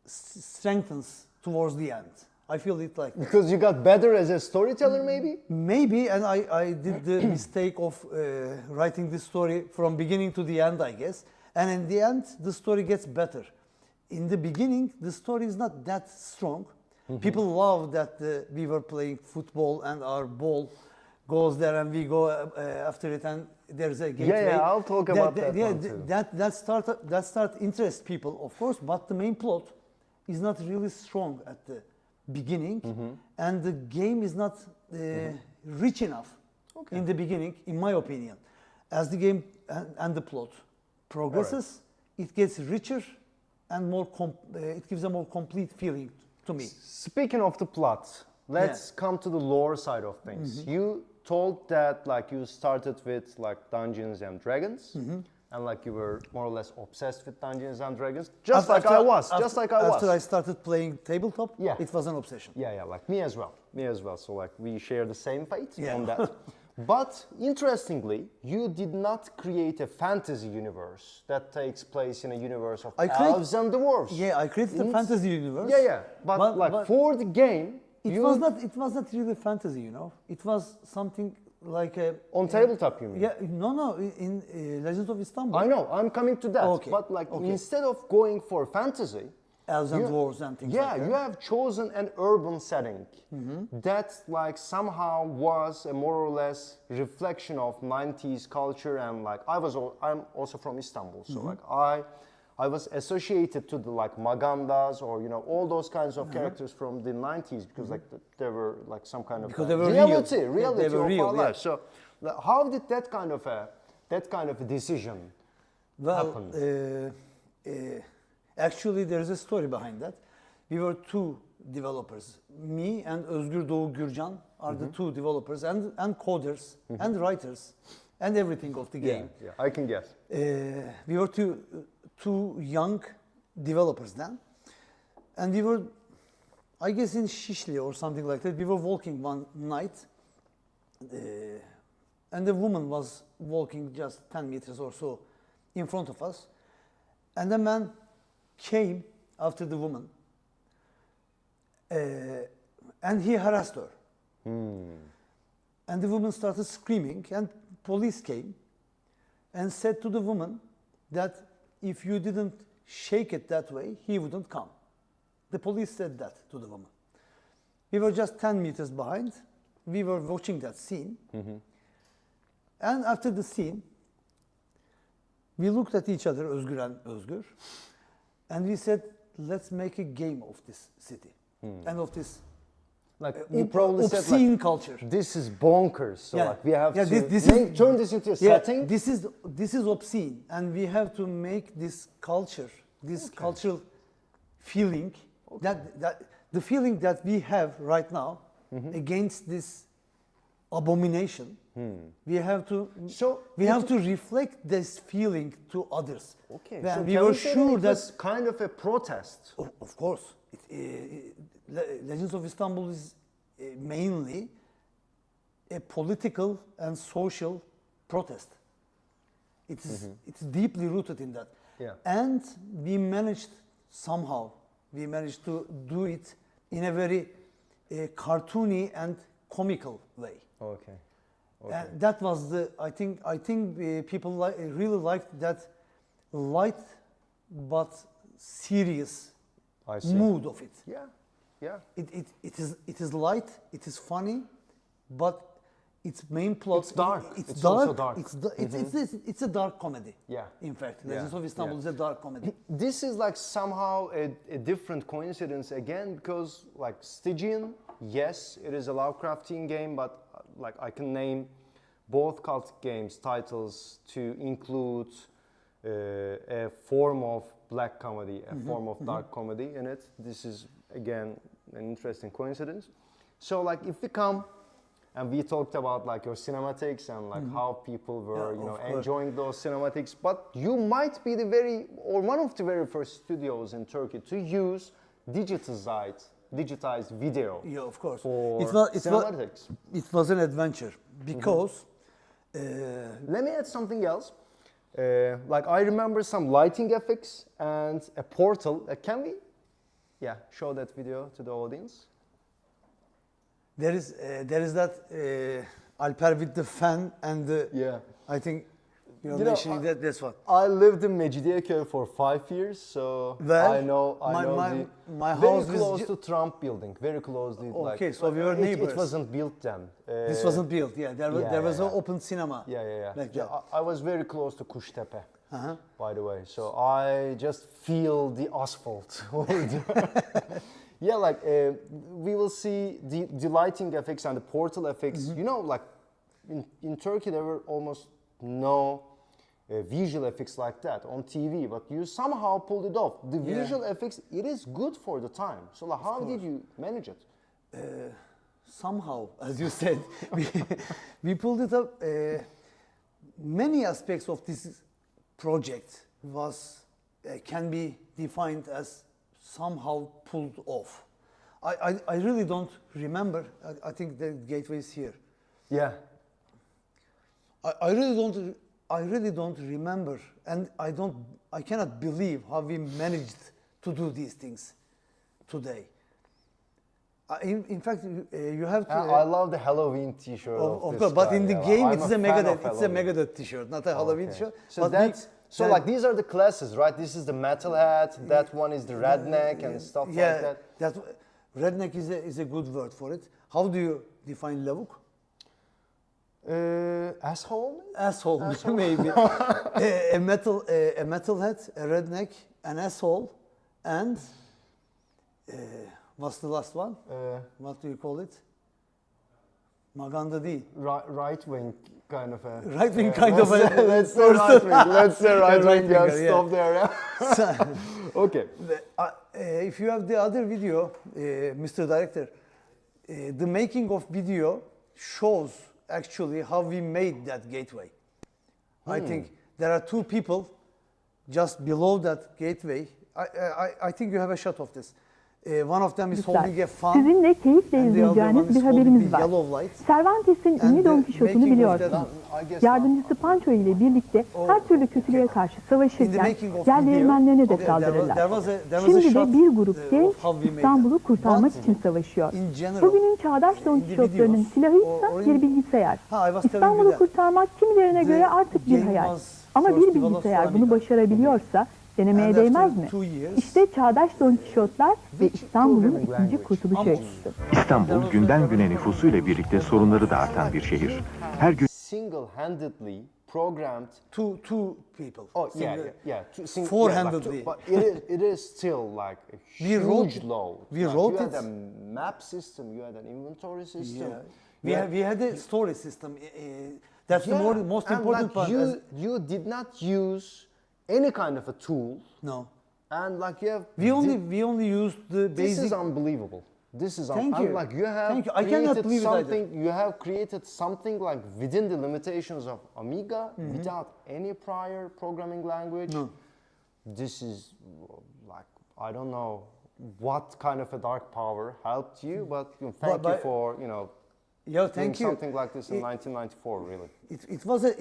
strengthens towards the end. I feel it like that. Because you got better as a storyteller, maybe? Maybe, and I did the mistake of writing the story from beginning to the end, I guess. And in the end, the story gets better. In the beginning, the story is not that strong. People love that we were playing football and our ball goes there and we go after it and there's a gateway. Yeah, I'll talk about that one too. That start interest people, of course, but the main plot is not really strong at the beginning, and the game is not rich enough in the beginning, in my opinion. As the game and the plot progresses, it gets richer and more. It gives a more complete feeling to me. Speaking of the plot, let's come to the lore side of things. You told that like you started with like Dungeons and Dragons, and like you were more or less obsessed with Dungeons and Dragons, just like I was. After I started playing tabletop, it was an obsession. Yeah, like me as well. So like we share the same fate on that. But interestingly, you did not create a fantasy universe that takes place in a universe of elves and dwarves. Yeah, I created a fantasy universe. Yeah. But for the game, it was not really fantasy, you know. It was something like a on tabletop, you mean? Yeah, no. In Legends of Istanbul. I know. I'm coming to that. Okay. But like instead of going for fantasy, elves and dwarves and things like that. Yeah, you have chosen an urban setting that like somehow was a more or less reflection of 90s culture, and like I'm also from Istanbul, so like I was associated to the like Magandas or you know all those kinds of characters from the 90s because like they were like some kind of reality they were of real, our life. So how did that kind of a decision happen? Actually, there is a story behind that. We were two developers. Me and Özgür Doğu Gürcan are the two developers and coders and writers and everything of the game. Yeah, I can guess. We were two young developers then. And we were, I guess in Şişli or something like that, we were walking one night and a woman was walking just 10 meters or so in front of us. And a man came after the woman and he harassed her. And the woman started screaming and police came and said to the woman that if you didn't shake it that way, he wouldn't come. The police said that to the woman. We were just 10 meters behind. We were watching that scene. And after the scene, we looked at each other, Özgür and Özgür, and we said, let's make a game of this city and of this like you probably obscene said, like, culture. This is bonkers. So like we have to turn this into a Yeah, setting. this is obscene, and we have to make this culture, this cultural feeling, that the feeling that we have right now against this abomination. We have to reflect this feeling to others. Okay. When so we can were we say sure it that was kind of a protest. of course, Legends of Istanbul is mainly a political and social protest. It's deeply rooted in that. Yeah. And we managed to do it in a very cartoony and comical way. Okay. And that was I think people really liked that light but serious mood of it. Yeah. It is light, it is funny, but its main plot. It's dark. It's also dark. It's a dark comedy. Yeah. In fact, Legends of Istanbul is a dark comedy. This is like somehow a different coincidence again because like Stygian, yes, it is a Lovecraftian game, but like I can name both Cultic games titles to include a form of black comedy, a form of dark comedy in it. This is again an interesting coincidence. So like if we come and we talked about like your cinematics and like how people were, Yeah, you know, of course. enjoying those cinematics, but you might be the very, or one of the very first studios in Turkey to use digitized video Yeah, of course. for It cinematics. was an adventure because Let me add something else. Like I remember some lighting effects and a portal. Can we, show that video to the audience? there is that Alper with the fan and the Yeah. I think you're You know, mentioning that's what. I lived in Mecidiyeköy for 5 years, so Well, I know my very house is close to Trump building, very closely. Okay, so we were neighbors. It wasn't built then. This wasn't built. Yeah, there was an yeah. open cinema. Yeah. Like that. I was very close to Kuştepe, Uh-huh. by the way. So I just feel the asphalt. Yeah, like we will see the lighting effects and the portal effects. You know, like in Turkey there were almost no visual effects like that on TV, but you somehow pulled it off. The Yeah. visual effects, it is good for the time. So like, how did you manage it? Somehow, as you said, we pulled it up. Many aspects of this project can be defined as somehow pulled off. I really don't remember. I think the gateway is here. Yeah. I really don't remember, and I cannot believe how we managed to do these things today. In fact, you have to. I love the Halloween T-shirt. Of this course, but guy, in the yeah. game, I'm it's a fan of Megadeth. It's a Halloween. Megadeth T-shirt, not a Halloween Okay. T-shirt. So but that's that- like these are the classes, right? This is the metalhead. That one is the redneck and stuff yeah, like that. Redneck is a good word for it. How do you define lavuk? Asshole? Asshole, maybe. a metalhead, a redneck, an asshole, and what's the last one? What do you call it? Maganda değil. Right wing kind of a. Right wing kind of a Let's say right wing. Let's say right wing. Yeah, right-winger, stop there. Yeah. Okay. If you have the other video, Mr. Director, the making of video shows actually how we made that gateway. I think there are two people just below that gateway. I think you have a shot of this. One of them is holding a fan. Sizinle keyifle and the other one izleyeceğiniz is bir holding haberimiz the var. yellow light. Cervantes'in And ünlü the Don Quixote'unu making of biliyorsunuz. that- I guess Yardımcısı Pancho ile birlikte her türlü kötülüğe karşı In the savaşırken making of yer video, değirmenlerine de there was saldırırlar. a Şimdi shot de bir grup of genç how we made İstanbul'u that. kurtarmak But için savaşıyor. in general, Bugünün çağdaş Don in the Quixote'larının videos, silahı or ise in- bir bilgisayar. I was telling you İstanbul'u that. kurtarmak kimilerine The göre artık bir game hayal. was Ama first bir developed bilgisayar for bunu Amiga. başarabiliyorsa denemeye And after değmez mi? 2 years, İşte çağdaş Don Quixote'lar ve İstanbul'un programming ikinci language? kurtuluş Ama- öyküsü. İstanbul günden güne nüfusuyla birlikte sorunları da artan bir şehir. Her gün Single-handedly programmed. two people. Oh Single- yeah. Four-handedly. But it is still like a We huge wrote- load. we Like, wrote you had it. a map system, you had an inventory system. Yeah. We had a story system. That's the most and important like part. you did not use any kind of a tool, No, and like you have. we only used the This is basic. unbelievable. This is Thank and you. like you have Thank you. I cannot created believe it either. something. You have created something like within the limitations of Amiga without any prior programming language. No. This is like I don't know what kind of a dark power helped you, but thank you but- for Yeah, doing thank you. something like this in 1994. Really. It was a.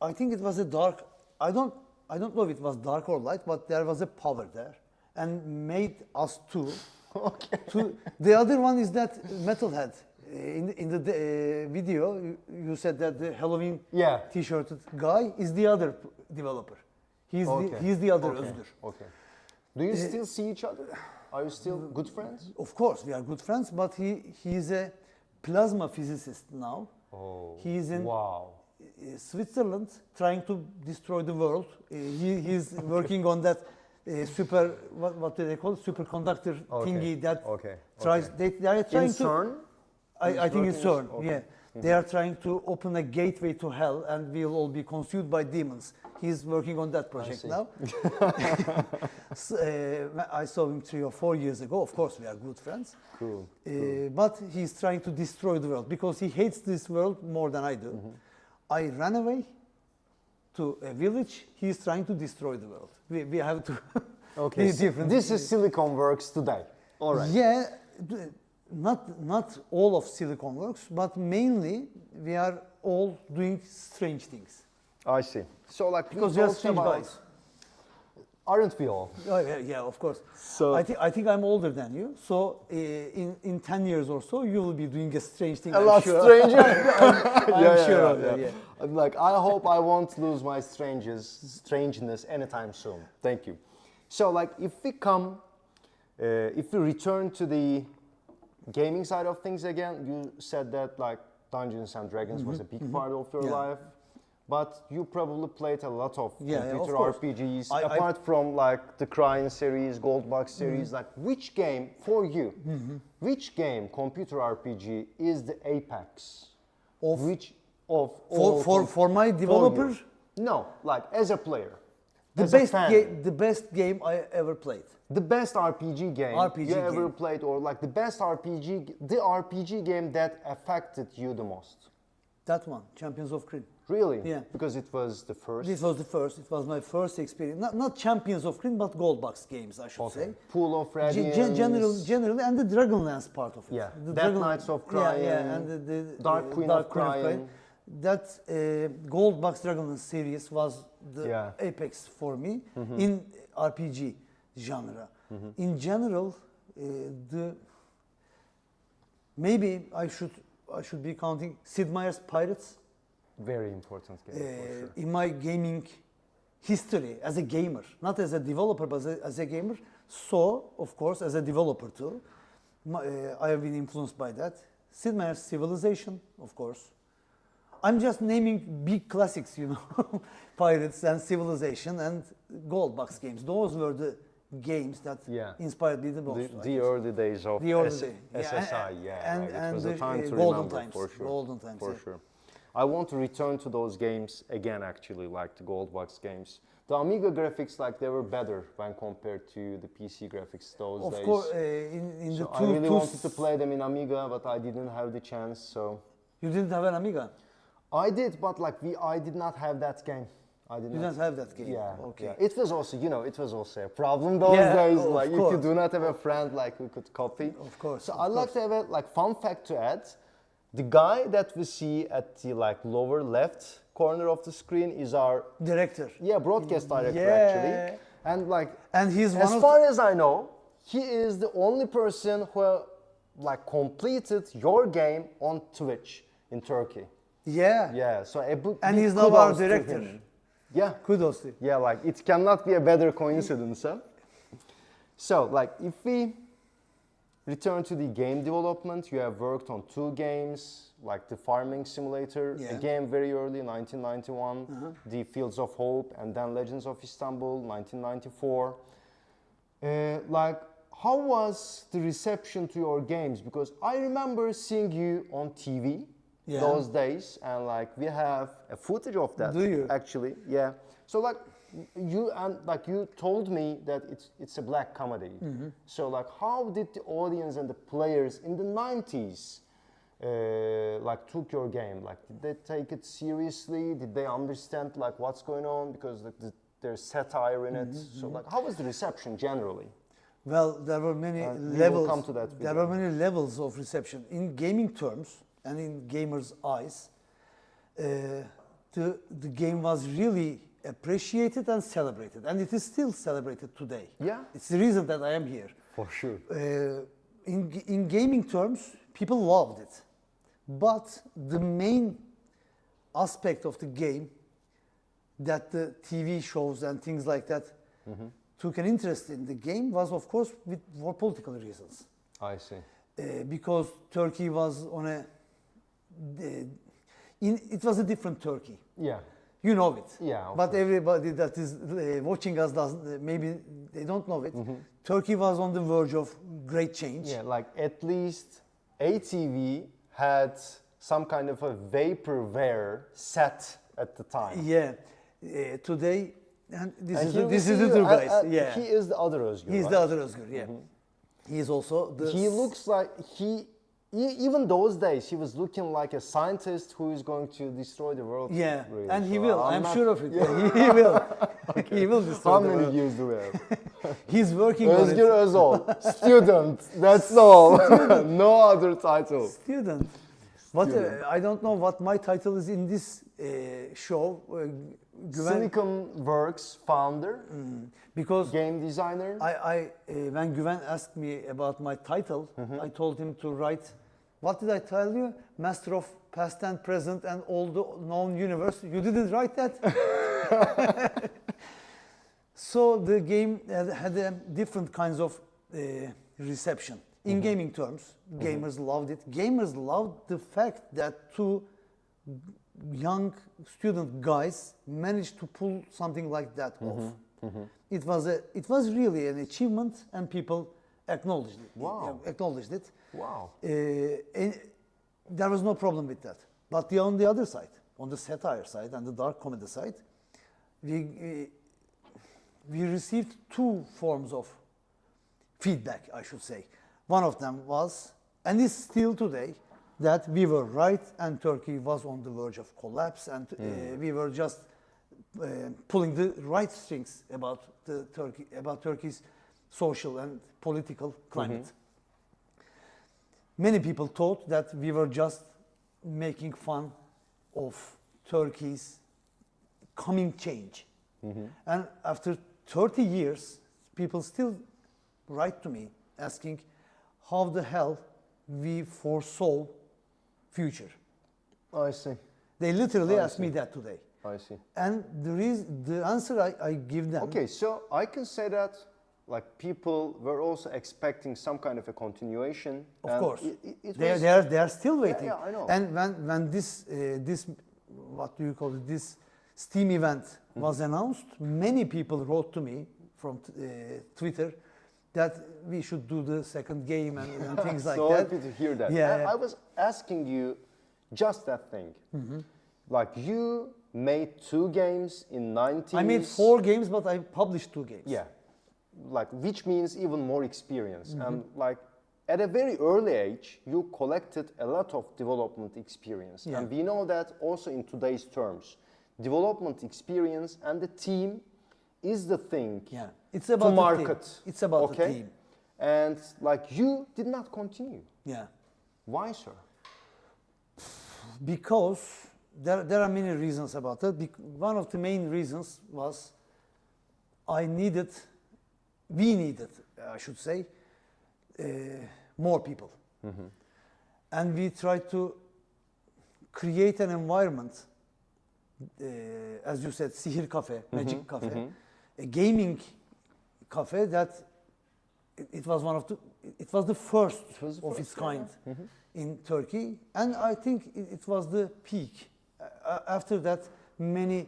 I think it was a dark. I don't know if it was dark or light, but there was a power there, and made us two. Okay. The other one is that metalhead. In the video, you said that the Halloween Yeah. T-shirted guy is the other developer. He's the other Okay. Özgür. Okay. Do you still see each other? Are you still good friends? Of course, we are good friends, but he is a plasma physicist now. Oh. He is in Wow. Switzerland trying to destroy the world. He's working on that what do they call it? Superconductor Okay. thingy that Okay. tries. Okay. They are trying In to. CERN? I think it's working CERN. okay. Yeah, They are trying to open a gateway to hell, and we'll all be consumed by demons. He's working on that project see. now. So, I saw him 3 or 4 years ago. Of course, we are good friends. Cool. But he's trying to destroy the world because he hates this world more than I do. I ran away to a village. He's trying to destroy the world. We have to Okay, be so different. this is SiliconWorx today. All right. Yeah, not all of SiliconWorx, but mainly we are all doing strange things. I see. So like Because we we are talked strange about, guys. aren't we all? Oh, yeah, of course. So- I think I'm older than you. So in 10 years or so, you will be doing a strange thing. A I'm lot sure. stranger. I'm sure of that. Yeah. I'm like, I hope I won't lose my strangeness anytime soon. Thank you. So like, if we return to the gaming side of things again, you said that like Dungeons and Dragons was a big part of your Yeah. life, but you probably played a lot of Yeah, of computer course. RPGs, I- apart from like the Crying series, Gold Box series. Like, which game for you? Which game, computer RPG, is the apex? Of- which of all For my you? developer, No, like as a player. the as a best fan. the best game I ever played. The best RPG game RPG you ever game. played, or like the best the RPG game that affected you the most? That one, Champions of Kryn. Really? Yeah. Because it was the first. This was the first. It was my first experience. Not Champions of Kryn, but Gold Box games, I should say. Pool of Radiance. Generally, and the Dragonlance part of it. Yeah, The Death Knights of Cryon, Yeah, and the Dark Queen of Cryon. That Gold Box Dragonlance series was the Yeah. apex for me in RPG genre. In general, maybe I should be counting Sid Meier's Pirates. Very important game for sure. In my gaming history as a gamer, not as a developer, but as a gamer. So, of course, as a developer too, I have been influenced by that. Sid Meier's Civilization, of course. I'm just naming big classics, you know, Pirates and Civilization and Gold Box games. Those were the games that Yeah. inspired me the most. I The guess. early days of The early day. SSI, yeah. And, like, it and was the a time to golden remember times. for sure. Golden times, For yeah. sure. I want to return to those games again, actually, like the Gold Box games. The Amiga graphics, like they were better when compared to the PC graphics those days. Of course, in So the I really wanted to play them in Amiga, but I didn't have the chance. So You didn't have an Amiga? I did, but like I did not have that game. I did You not. didn't have that game? Yeah, Okay. yeah. It was also, it was also a problem those Yeah, days. of Like if course. you do not have a friend, like who could copy. Of course, So of I'd like to have a fun fact to add. The guy that we see at the lower left corner of the screen is our Director. broadcast director Yeah. actually. And And he's as one of far as I know, he is the only person who completed your game on Twitch in Turkey. Yeah. Yeah, so And big he's now our kudos to director. him. Yeah, Kudos to you. yeah, it cannot be a better coincidence, huh? So, if we return to the game development, you have worked on 2 games, like the Farming Simulator, Yeah. a game very early, 1991, The Fields of Hope, and then Legends of Istanbul, 1994. How was the reception to your games? Because I remember seeing you on TV those days, and we have a footage of that. Do you? Actually, yeah. So you told me that it's a black comedy. So how did the audience and the players in the 90s took your game? Did they take it seriously? Did they understand what's going on? Because there's satire in it. So how was the reception generally? Well, there were many we will levels. come to that There video. were many levels of reception in gaming terms and in gamers' eyes. The game was really appreciated and celebrated, and it is still celebrated today. Yeah. It's the reason that I am here. For sure. In gaming terms, people loved it, but the main aspect of the game that the TV shows and things like that took an interest in the game was, of course, for political reasons. I see. Because Turkey was on it was a different Turkey. Yeah. You know it. Yeah, of But course. everybody that is watching us maybe they don't know it. Turkey was on the verge of great change. Yeah, at least ATV had some kind of a vaporware set at the time. Yeah. Today, and this And is here we this is see the two guys. he Yeah. is the other Özgür. He's right? the other Özgür. Yeah. He is also the. He looks like even those days he was looking like a scientist who is going to destroy the world. Yeah, really. and he So will. I'm not- sure of it. He will. He will destroy How the many world. years do we have? He's working on Özgür it. Özol, student. That's all. No other title. Student. What I don't know what my title is in this show. Güven, SiliconWorx founder, because game designer. when Güven asked me about my title, I told him to write. What did I tell you? Master of past and present and all the known universe. You didn't write that. So the game had different kinds of reception. In gaming terms, gamers loved it. Gamers loved the fact that two young student guys managed to pull something like that off. It was really an achievement, and people acknowledged it. Wow. Acknowledged it. Wow. And there was no problem with that. But on the other side, on the satire side and the dark comedy side, we received two forms of feedback, I should say. One of them was, and is still today, that we were right and Turkey was on the verge of collapse, and we were just pulling the right strings about Turkey's social and political climate. Many people thought that we were just making fun of Turkey's coming change. And after 30 years, people still write to me asking how the hell we foresaw future. I see. They literally I ask me see. that today. I see. And the answer I give them. Okay, so I can say that like people were also expecting some kind of a continuation. Of and course, it they was- are still waiting. yeah, I know. And when this what do you call it, this Steam event was announced, many people wrote to me from Twitter that we should do the second game and things like so that. happy to hear that. Yeah, And yeah. I was asking you just that thing. Like you made 2 games in 90s. I made 4 games, but I published 2 games. Yeah, like which means even more experience. And like at a very early age, you collected a lot of development experience. Yeah. And we know that also in today's terms, development experience and the team is the thing Yeah. It's about to the market. team. It's about the okay? team. And like you did not continue. Yeah. Why, sir? Because there are many reasons about that. One of the main reasons was we needed, I should say, more people. And we tried to create an environment, as you said, Sihir Cafe, Magic Cafe, a gaming cafe that it was the first of its kind in Turkey, and I think it was the peak. After that, many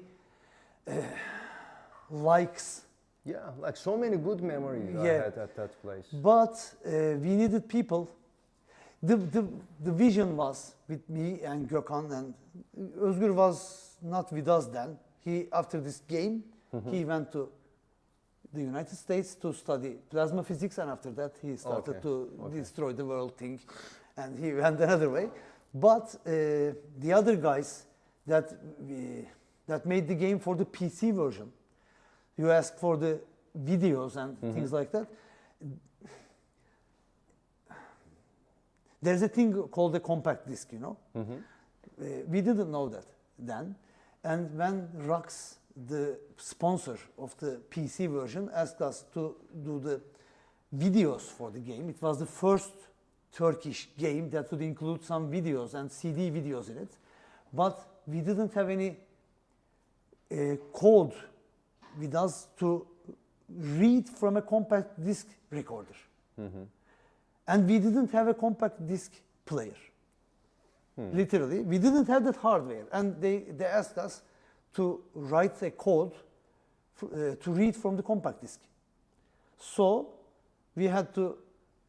likes. Yeah, like so many good memories I Yeah. had at that place. But we needed people. The vision was with me and Gökhan, and Özgür was not with us then. He, after this game, he went to the United States to study plasma physics, and after that he started to destroy the world thing, and he went another way. But the other guys that made the game for the PC version, you ask for the videos and things like that. There's a thing called a compact disc, you know. We didn't know that then, and when Rux, the sponsor of the PC version, asked us to do the videos for the game, it was the first Turkish game that would include some videos and CD videos in it, but we didn't have any code with us to read from a compact disc recorder. And we didn't have a compact disc player. Literally, we didn't have that hardware. And they asked us to write a code to read from the compact disc. So we had to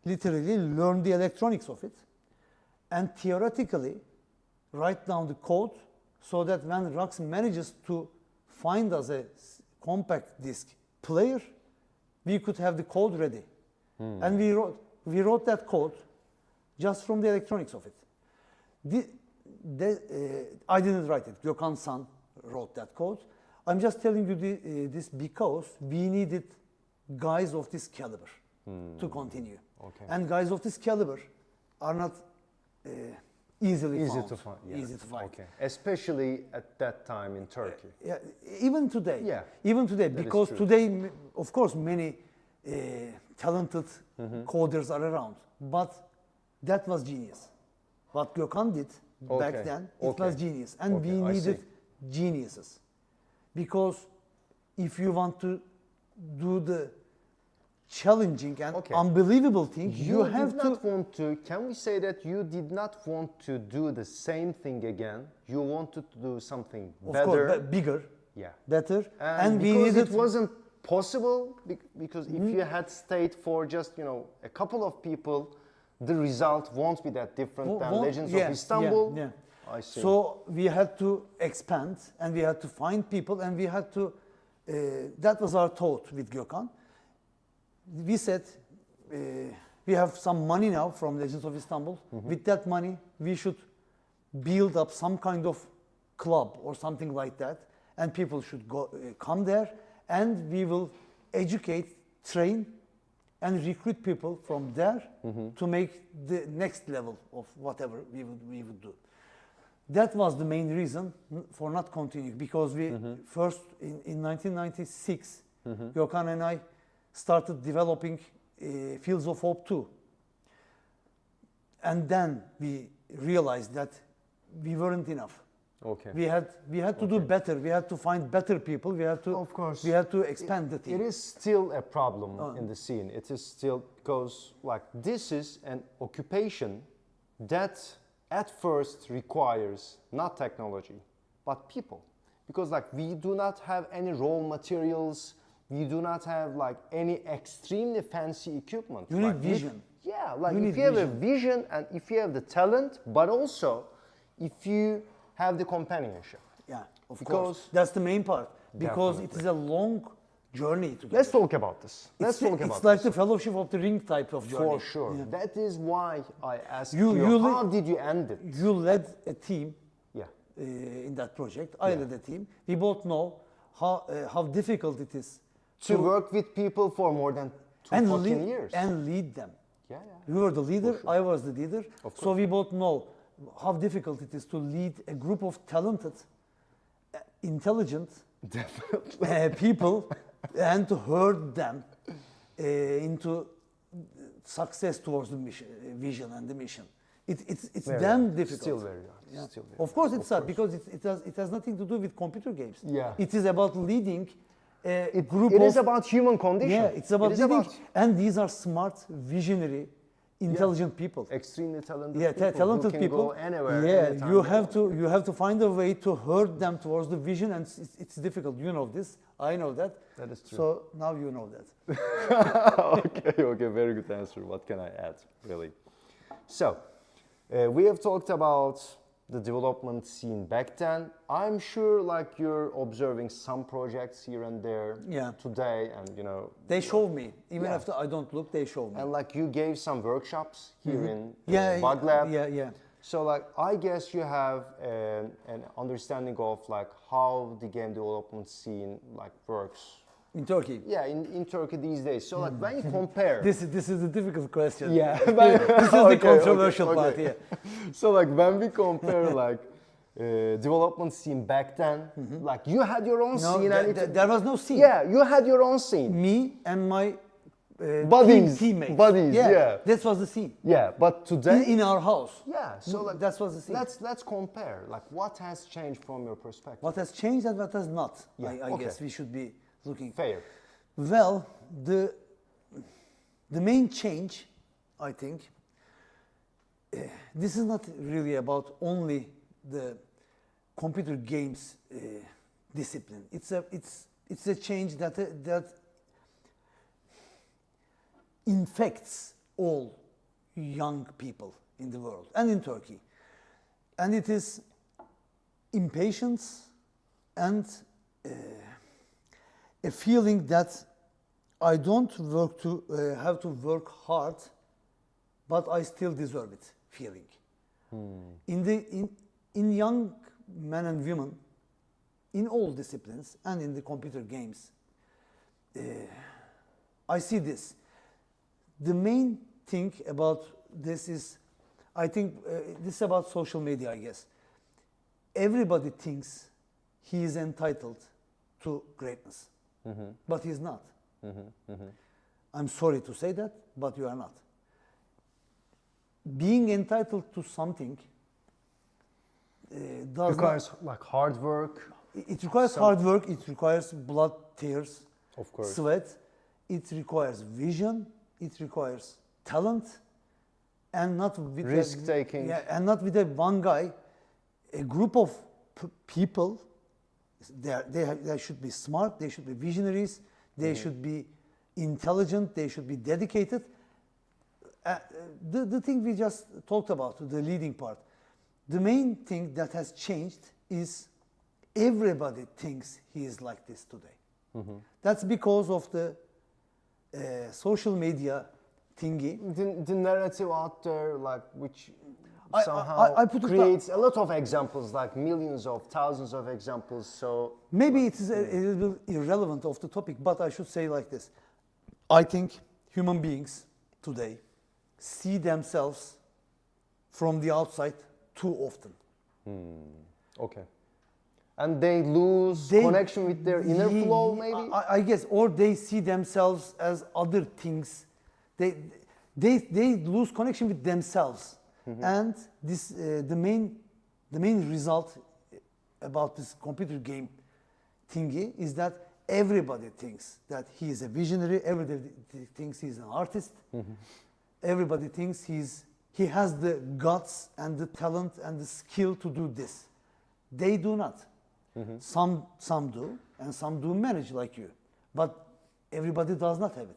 literally learn the electronics of it. And theoretically, write down the code so that when Rux manages to find us a compact disc player, we could have the code ready. And we wrote that code just from the electronics of it. I didn't write it. Gökhan San wrote that code. I'm just telling you this because we needed guys of this caliber to continue. Okay. And guys of this caliber are not easily found. to find. Yeah. Easy to find. Okay. Especially at that time in Turkey. Yeah, even today. Yeah. Even today, That is because true. today, of course, many talented coders are around. But that was genius. What Gökhan did Okay. back then, it Okay. was genius. And Okay, we I needed see. geniuses. Because if you want to do the challenging and Okay. unbelievable thing, you have did to... not want to. Can we say that you did not want to do the same thing again? You wanted to do something Of better. course, bigger, Yeah. better. And we because needed... it wasn't possible, because if you had stayed for just a couple of people, the result won't be that different than Legends of Istanbul. Yeah. I see. So we had to expand and we had to find people and we had to, that was our thought with Gökhan. We said, we have some money now from Legends of Istanbul. With that money, we should build up some kind of club or something like that. And people should come there and we will educate, train, and recruit people from there to make the next level of whatever we would do. That was the main reason for not continuing, because we first in 1996, Gökhan and I started developing Fields of Hope 2. And then we realized that we weren't enough. Okay. We had to do better. We had to find better people. We had to Of course. we had to expand the team. It is still a problem in the scene. It is still, because this is an occupation that at first requires not technology but people, because we do not have any raw materials, we do not have any extremely fancy equipment. You need vision. Yeah, You need if you have a vision and if you have the talent, but also if you have the companionship. Yeah, of Because- course. That's the main part. Because it Definitely. is a long journey together. Let's talk about this. Let's talk about It's like this. the Fellowship of the Ring type of journey. For sure. Yeah. That is why I asked You- you, you how li- did you end it? You led a team Yeah. in that project. I led a team. We both know how difficult it is To work with people for more than and 14 years. and lead them. Yeah, You were the leader, For sure. I was the leader. Of So course. we both know how difficult it is to lead a group of talented, intelligent Definitely. people and to herd them into success towards the mission, vision and the mission. It's Very damn hard. difficult. Still very hard. Yeah. Still very Of course hard. it's hard because it has nothing to do with computer games. Yeah. It is about leading a group It of... is about human condition. Yeah, it's about It is leading. about And these are smart, visionary, intelligent people. extremely talented Yeah, people talented who can people. go anywhere. Yeah, anytime you they have want. to find a way to herd them towards the vision, and it's difficult. You know this, I know that. That is true. So now you know that. Okay, very good answer. What can I add, really? So, we have talked about the development scene back then. I'm sure you're observing some projects here and there Yeah. today, and They show me, even Yeah. after I don't look, they show me. and you gave some workshops here in Yeah, Bug Lab. yeah. So I guess you have an understanding of how the game development scene works. In Turkey. Yeah, in Turkey these days. So when you compare, This is a difficult question. yeah, This is the controversial part. okay. Yeah. So when we compare development scene back then, you had your own No, scene, and there was no scene. yeah, you had your own scene. Me and my Buddies, teammates. buddies, yeah. That was the scene. Yeah, but today, In our house. yeah. So that was the scene. let's compare. What has changed from your perspective? What has changed and what has not. Yeah, I okay. guess we should be looking. Fair. Well, the main change, I think, this is not really about only the computer games discipline. It's a change that infects all young people in the world and in Turkey. and it is impatience and a feeling that I don't have to work hard, but I still deserve it feeling. In young men and women, in all disciplines and in the computer games, I see this. The main thing about this is, I think this is about social media, I guess. Everybody thinks he is entitled to greatness, but he's not. I'm sorry to say that, but you are not. Being entitled to something Requires like hard work. It requires hard work, it requires blood, tears, Of course. sweat, it requires vision, it requires talent, and not with Risk-taking. and not with a one guy, a group of people. They should be smart, they should be visionaries, they should be intelligent, they should be dedicated. The thing we just talked about, the leading part, the main thing that has changed is everybody thinks he is like this today. That's because of the social media thingy. The narrative out there, like which I somehow put it creates a lot of examples, like millions of, thousands of examples. So Maybe it is a little irrelevant of the topic, but I should say like this. I think human beings today see themselves from the outside too often. okay, and they lose connection with their inner flow, maybe. I guess, or they see themselves as other things. They lose connection with themselves, and this the main result about this computer game thingy is that everybody thinks that he is a visionary. Everybody thinks he's an artist. Everybody thinks he has the guts and the talent and the skill to do this. They do not. Some do, and some do manage like you, but everybody does not have it.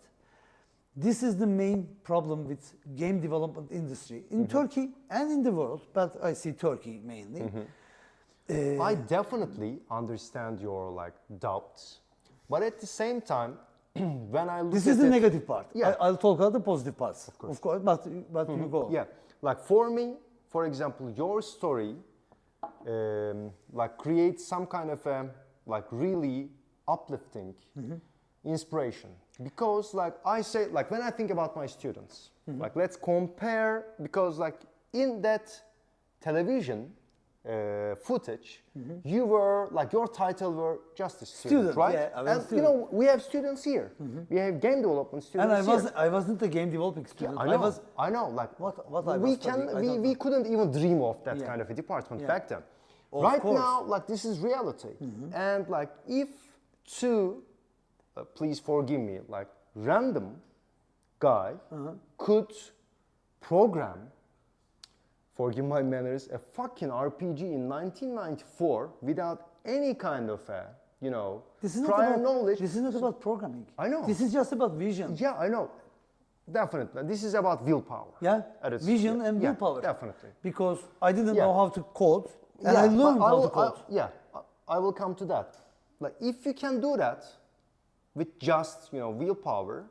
This is the main problem with game development industry in Turkey and in the world, but I see Turkey mainly. I definitely understand your like doubts, but at the same time, when I look This at is the it, negative part. Yeah. I'll talk about the positive parts, of course, but you go. Yeah, like for me, for example, your story like creates some kind of like really uplifting inspiration, because like I say, like when I think about my students, like let's compare, because like in that television footage, you were like, your title were just a student, right? Yeah, I was and a student. you know, we have students here. We have game development students And here. I wasn't a game developing student. I know. Like What I we was can, studying, I don't we know. couldn't even dream of that Yeah. kind of a department Yeah. back then. Of Right course. now, like this is reality, and like if two, please forgive me, like random guy could program, forgive my manners, a fucking RPG in 1994 without any kind of a, you know, This is prior not about, knowledge. This is not about programming. I know. This is just about vision. Yeah, I know. Definitely. This is about willpower. Yeah, At its- vision and yeah, willpower. definitely. Because I didn't Yeah. know how to code, and I learned how to code. I will come to that. Like if you can do that with just, you know, willpower,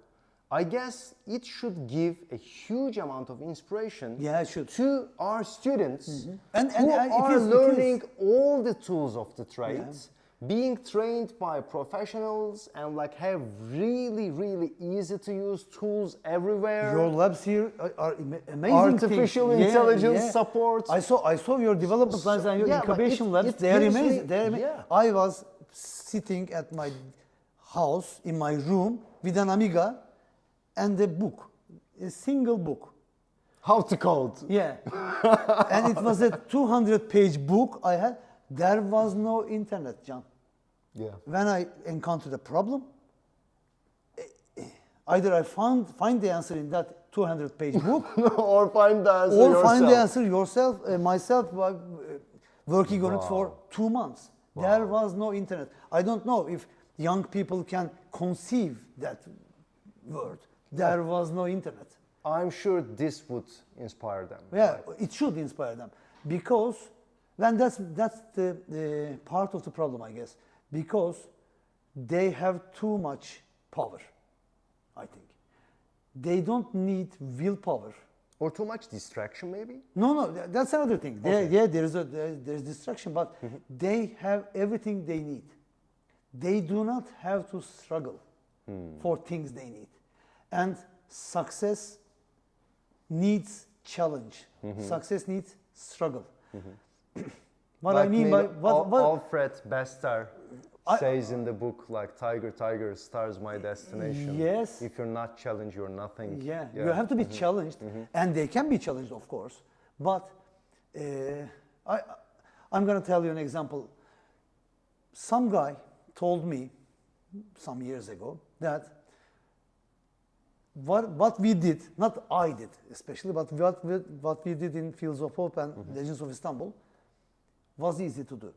I guess it should give a huge amount of inspiration Yeah, it should. to our students And who it are is- it learning all the tools of the trades, being trained by professionals, and like have really, really easy to use tools everywhere. Your labs here are amazing. Artificial things. intelligence support. I saw your development labs and your yeah, but incubation it- labs. it They are gives me- amazing. They are yeah. I was sitting at my house in my room with an Amiga and a book, a single book. How to code. Yeah, and it was a 200-page book I had. There was no internet, John. Yeah. When I encountered a problem, either I find the answer in that 200-page book, Or find the answer or yourself. find the answer yourself, myself, working on it for 2 months. There was no internet. I don't know if young people can conceive that word. There was no internet. I'm sure this would inspire them. Yeah, it should inspire them, because Then that's the part of the problem, I guess, because they have too much power, I think. They don't need willpower. Or too much distraction, maybe? No, that's another thing. Okay. Yeah, there's distraction, but they have everything they need. They do not have to struggle for things they need. And success needs challenge. Success needs struggle. What Like I mean by what Alfred Bester says in the book, like tiger, tiger, stars my destination. Yes. If you're not challenged, you're nothing. Yeah, you have to be challenged, and they can be challenged, of course. But I'm going to tell you an example. Some guy told me some years ago that what we did, not I did especially, but what we did in Fields of Hope and Legends of Istanbul was easy to do.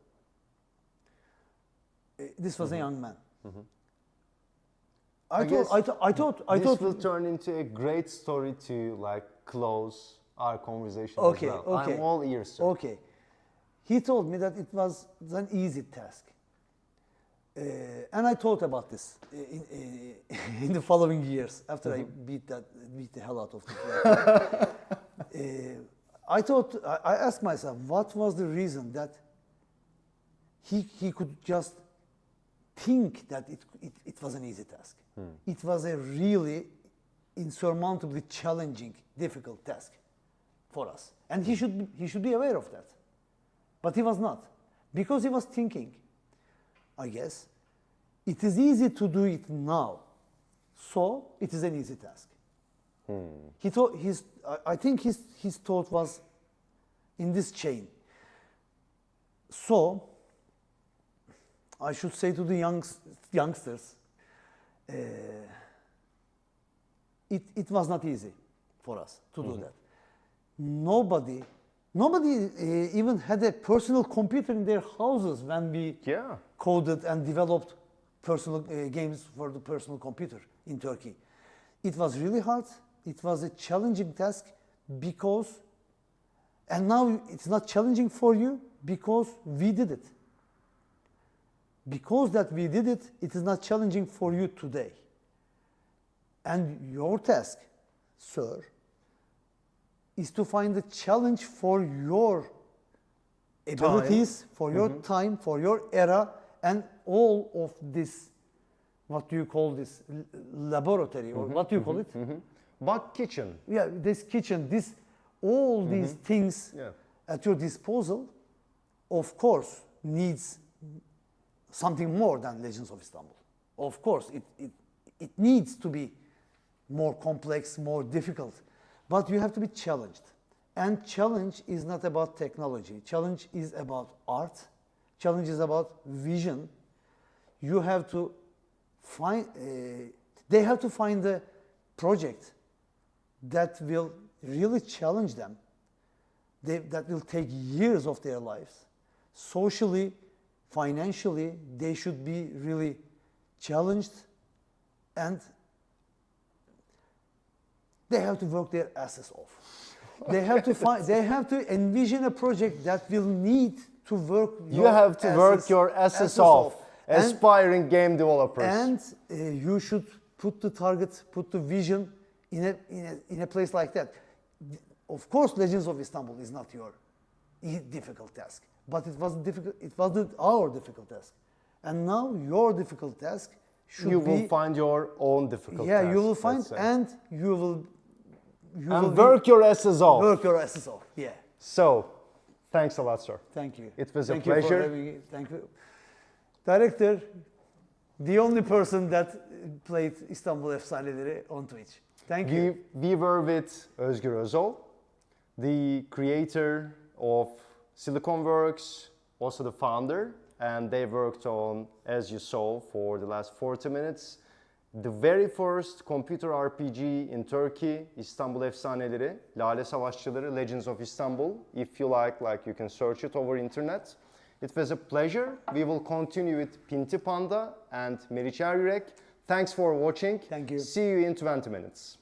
This was a young man. I thought This will turn into a great story to like close our conversation Okay, as well. okay. I'm all ears, sir. Okay. He told me that it was an easy task. And I thought about this in the following years after I beat the hell out of it. I asked myself, what was the reason that he could just think that it was an easy task. It was a really insurmountably challenging, difficult task for us. And he should be aware of that. But he was not. Because he was thinking, I guess, it is easy to do it now, so it is an easy task. He thought I think his thought was in this chain. So I should say to the youngsters, it was not easy for us to do that. Nobody even had a personal computer in their houses when we coded and developed personal games for the personal computer in Turkey. It was really hard. It was a challenging task because, and now it's not challenging for you because we did it. Because that we did it, it is not challenging for you today. And your task, sir, is to find a challenge for your abilities, for your time, for your era, and all of this, what do you call this, laboratory, or what do you call it? Bug kitchen. Yeah, this kitchen, all these things at your disposal, of course, needs something more than Legends of Istanbul. Of course, it needs to be more complex, more difficult, but you have to be challenged. And challenge is not about technology. Challenge is about art. Challenge is about vision. You have to find, they have to find a project that will really challenge them, that will take years of their lives. Socially, financially, they should be really challenged, and they have to work their asses off. They have to they have to envision a project that will need to work. You have to work your asses off, aspiring game developers. And you should put the target, put the vision in a place like that. Of course, Legends of Istanbul is not your difficult task, but it was difficult. It wasn't our difficult task, and now your difficult task should be. You will find your own difficult task. Yeah, you will find, and you will work your asses off. Work your asses off. Yeah. So, thanks a lot, sir. Thank you. It was a pleasure. For having me. Thank you, director. The only person that played Istanbul Efsaneleri on Twitch. Thank you. We were with Özgür Özol, the creator of SiliconWorx, also the founder, and they worked on, as you saw, for the last 40 minutes, the very first computer RPG in Turkey, İstanbul Efsaneleri, Lale Savaşçıları, Legends of Istanbul. If you like you can search it over internet. It was a pleasure. We will continue with Pinti Panda and Meriç Eryürek. Thanks for watching. Thank you. See you in 20 minutes.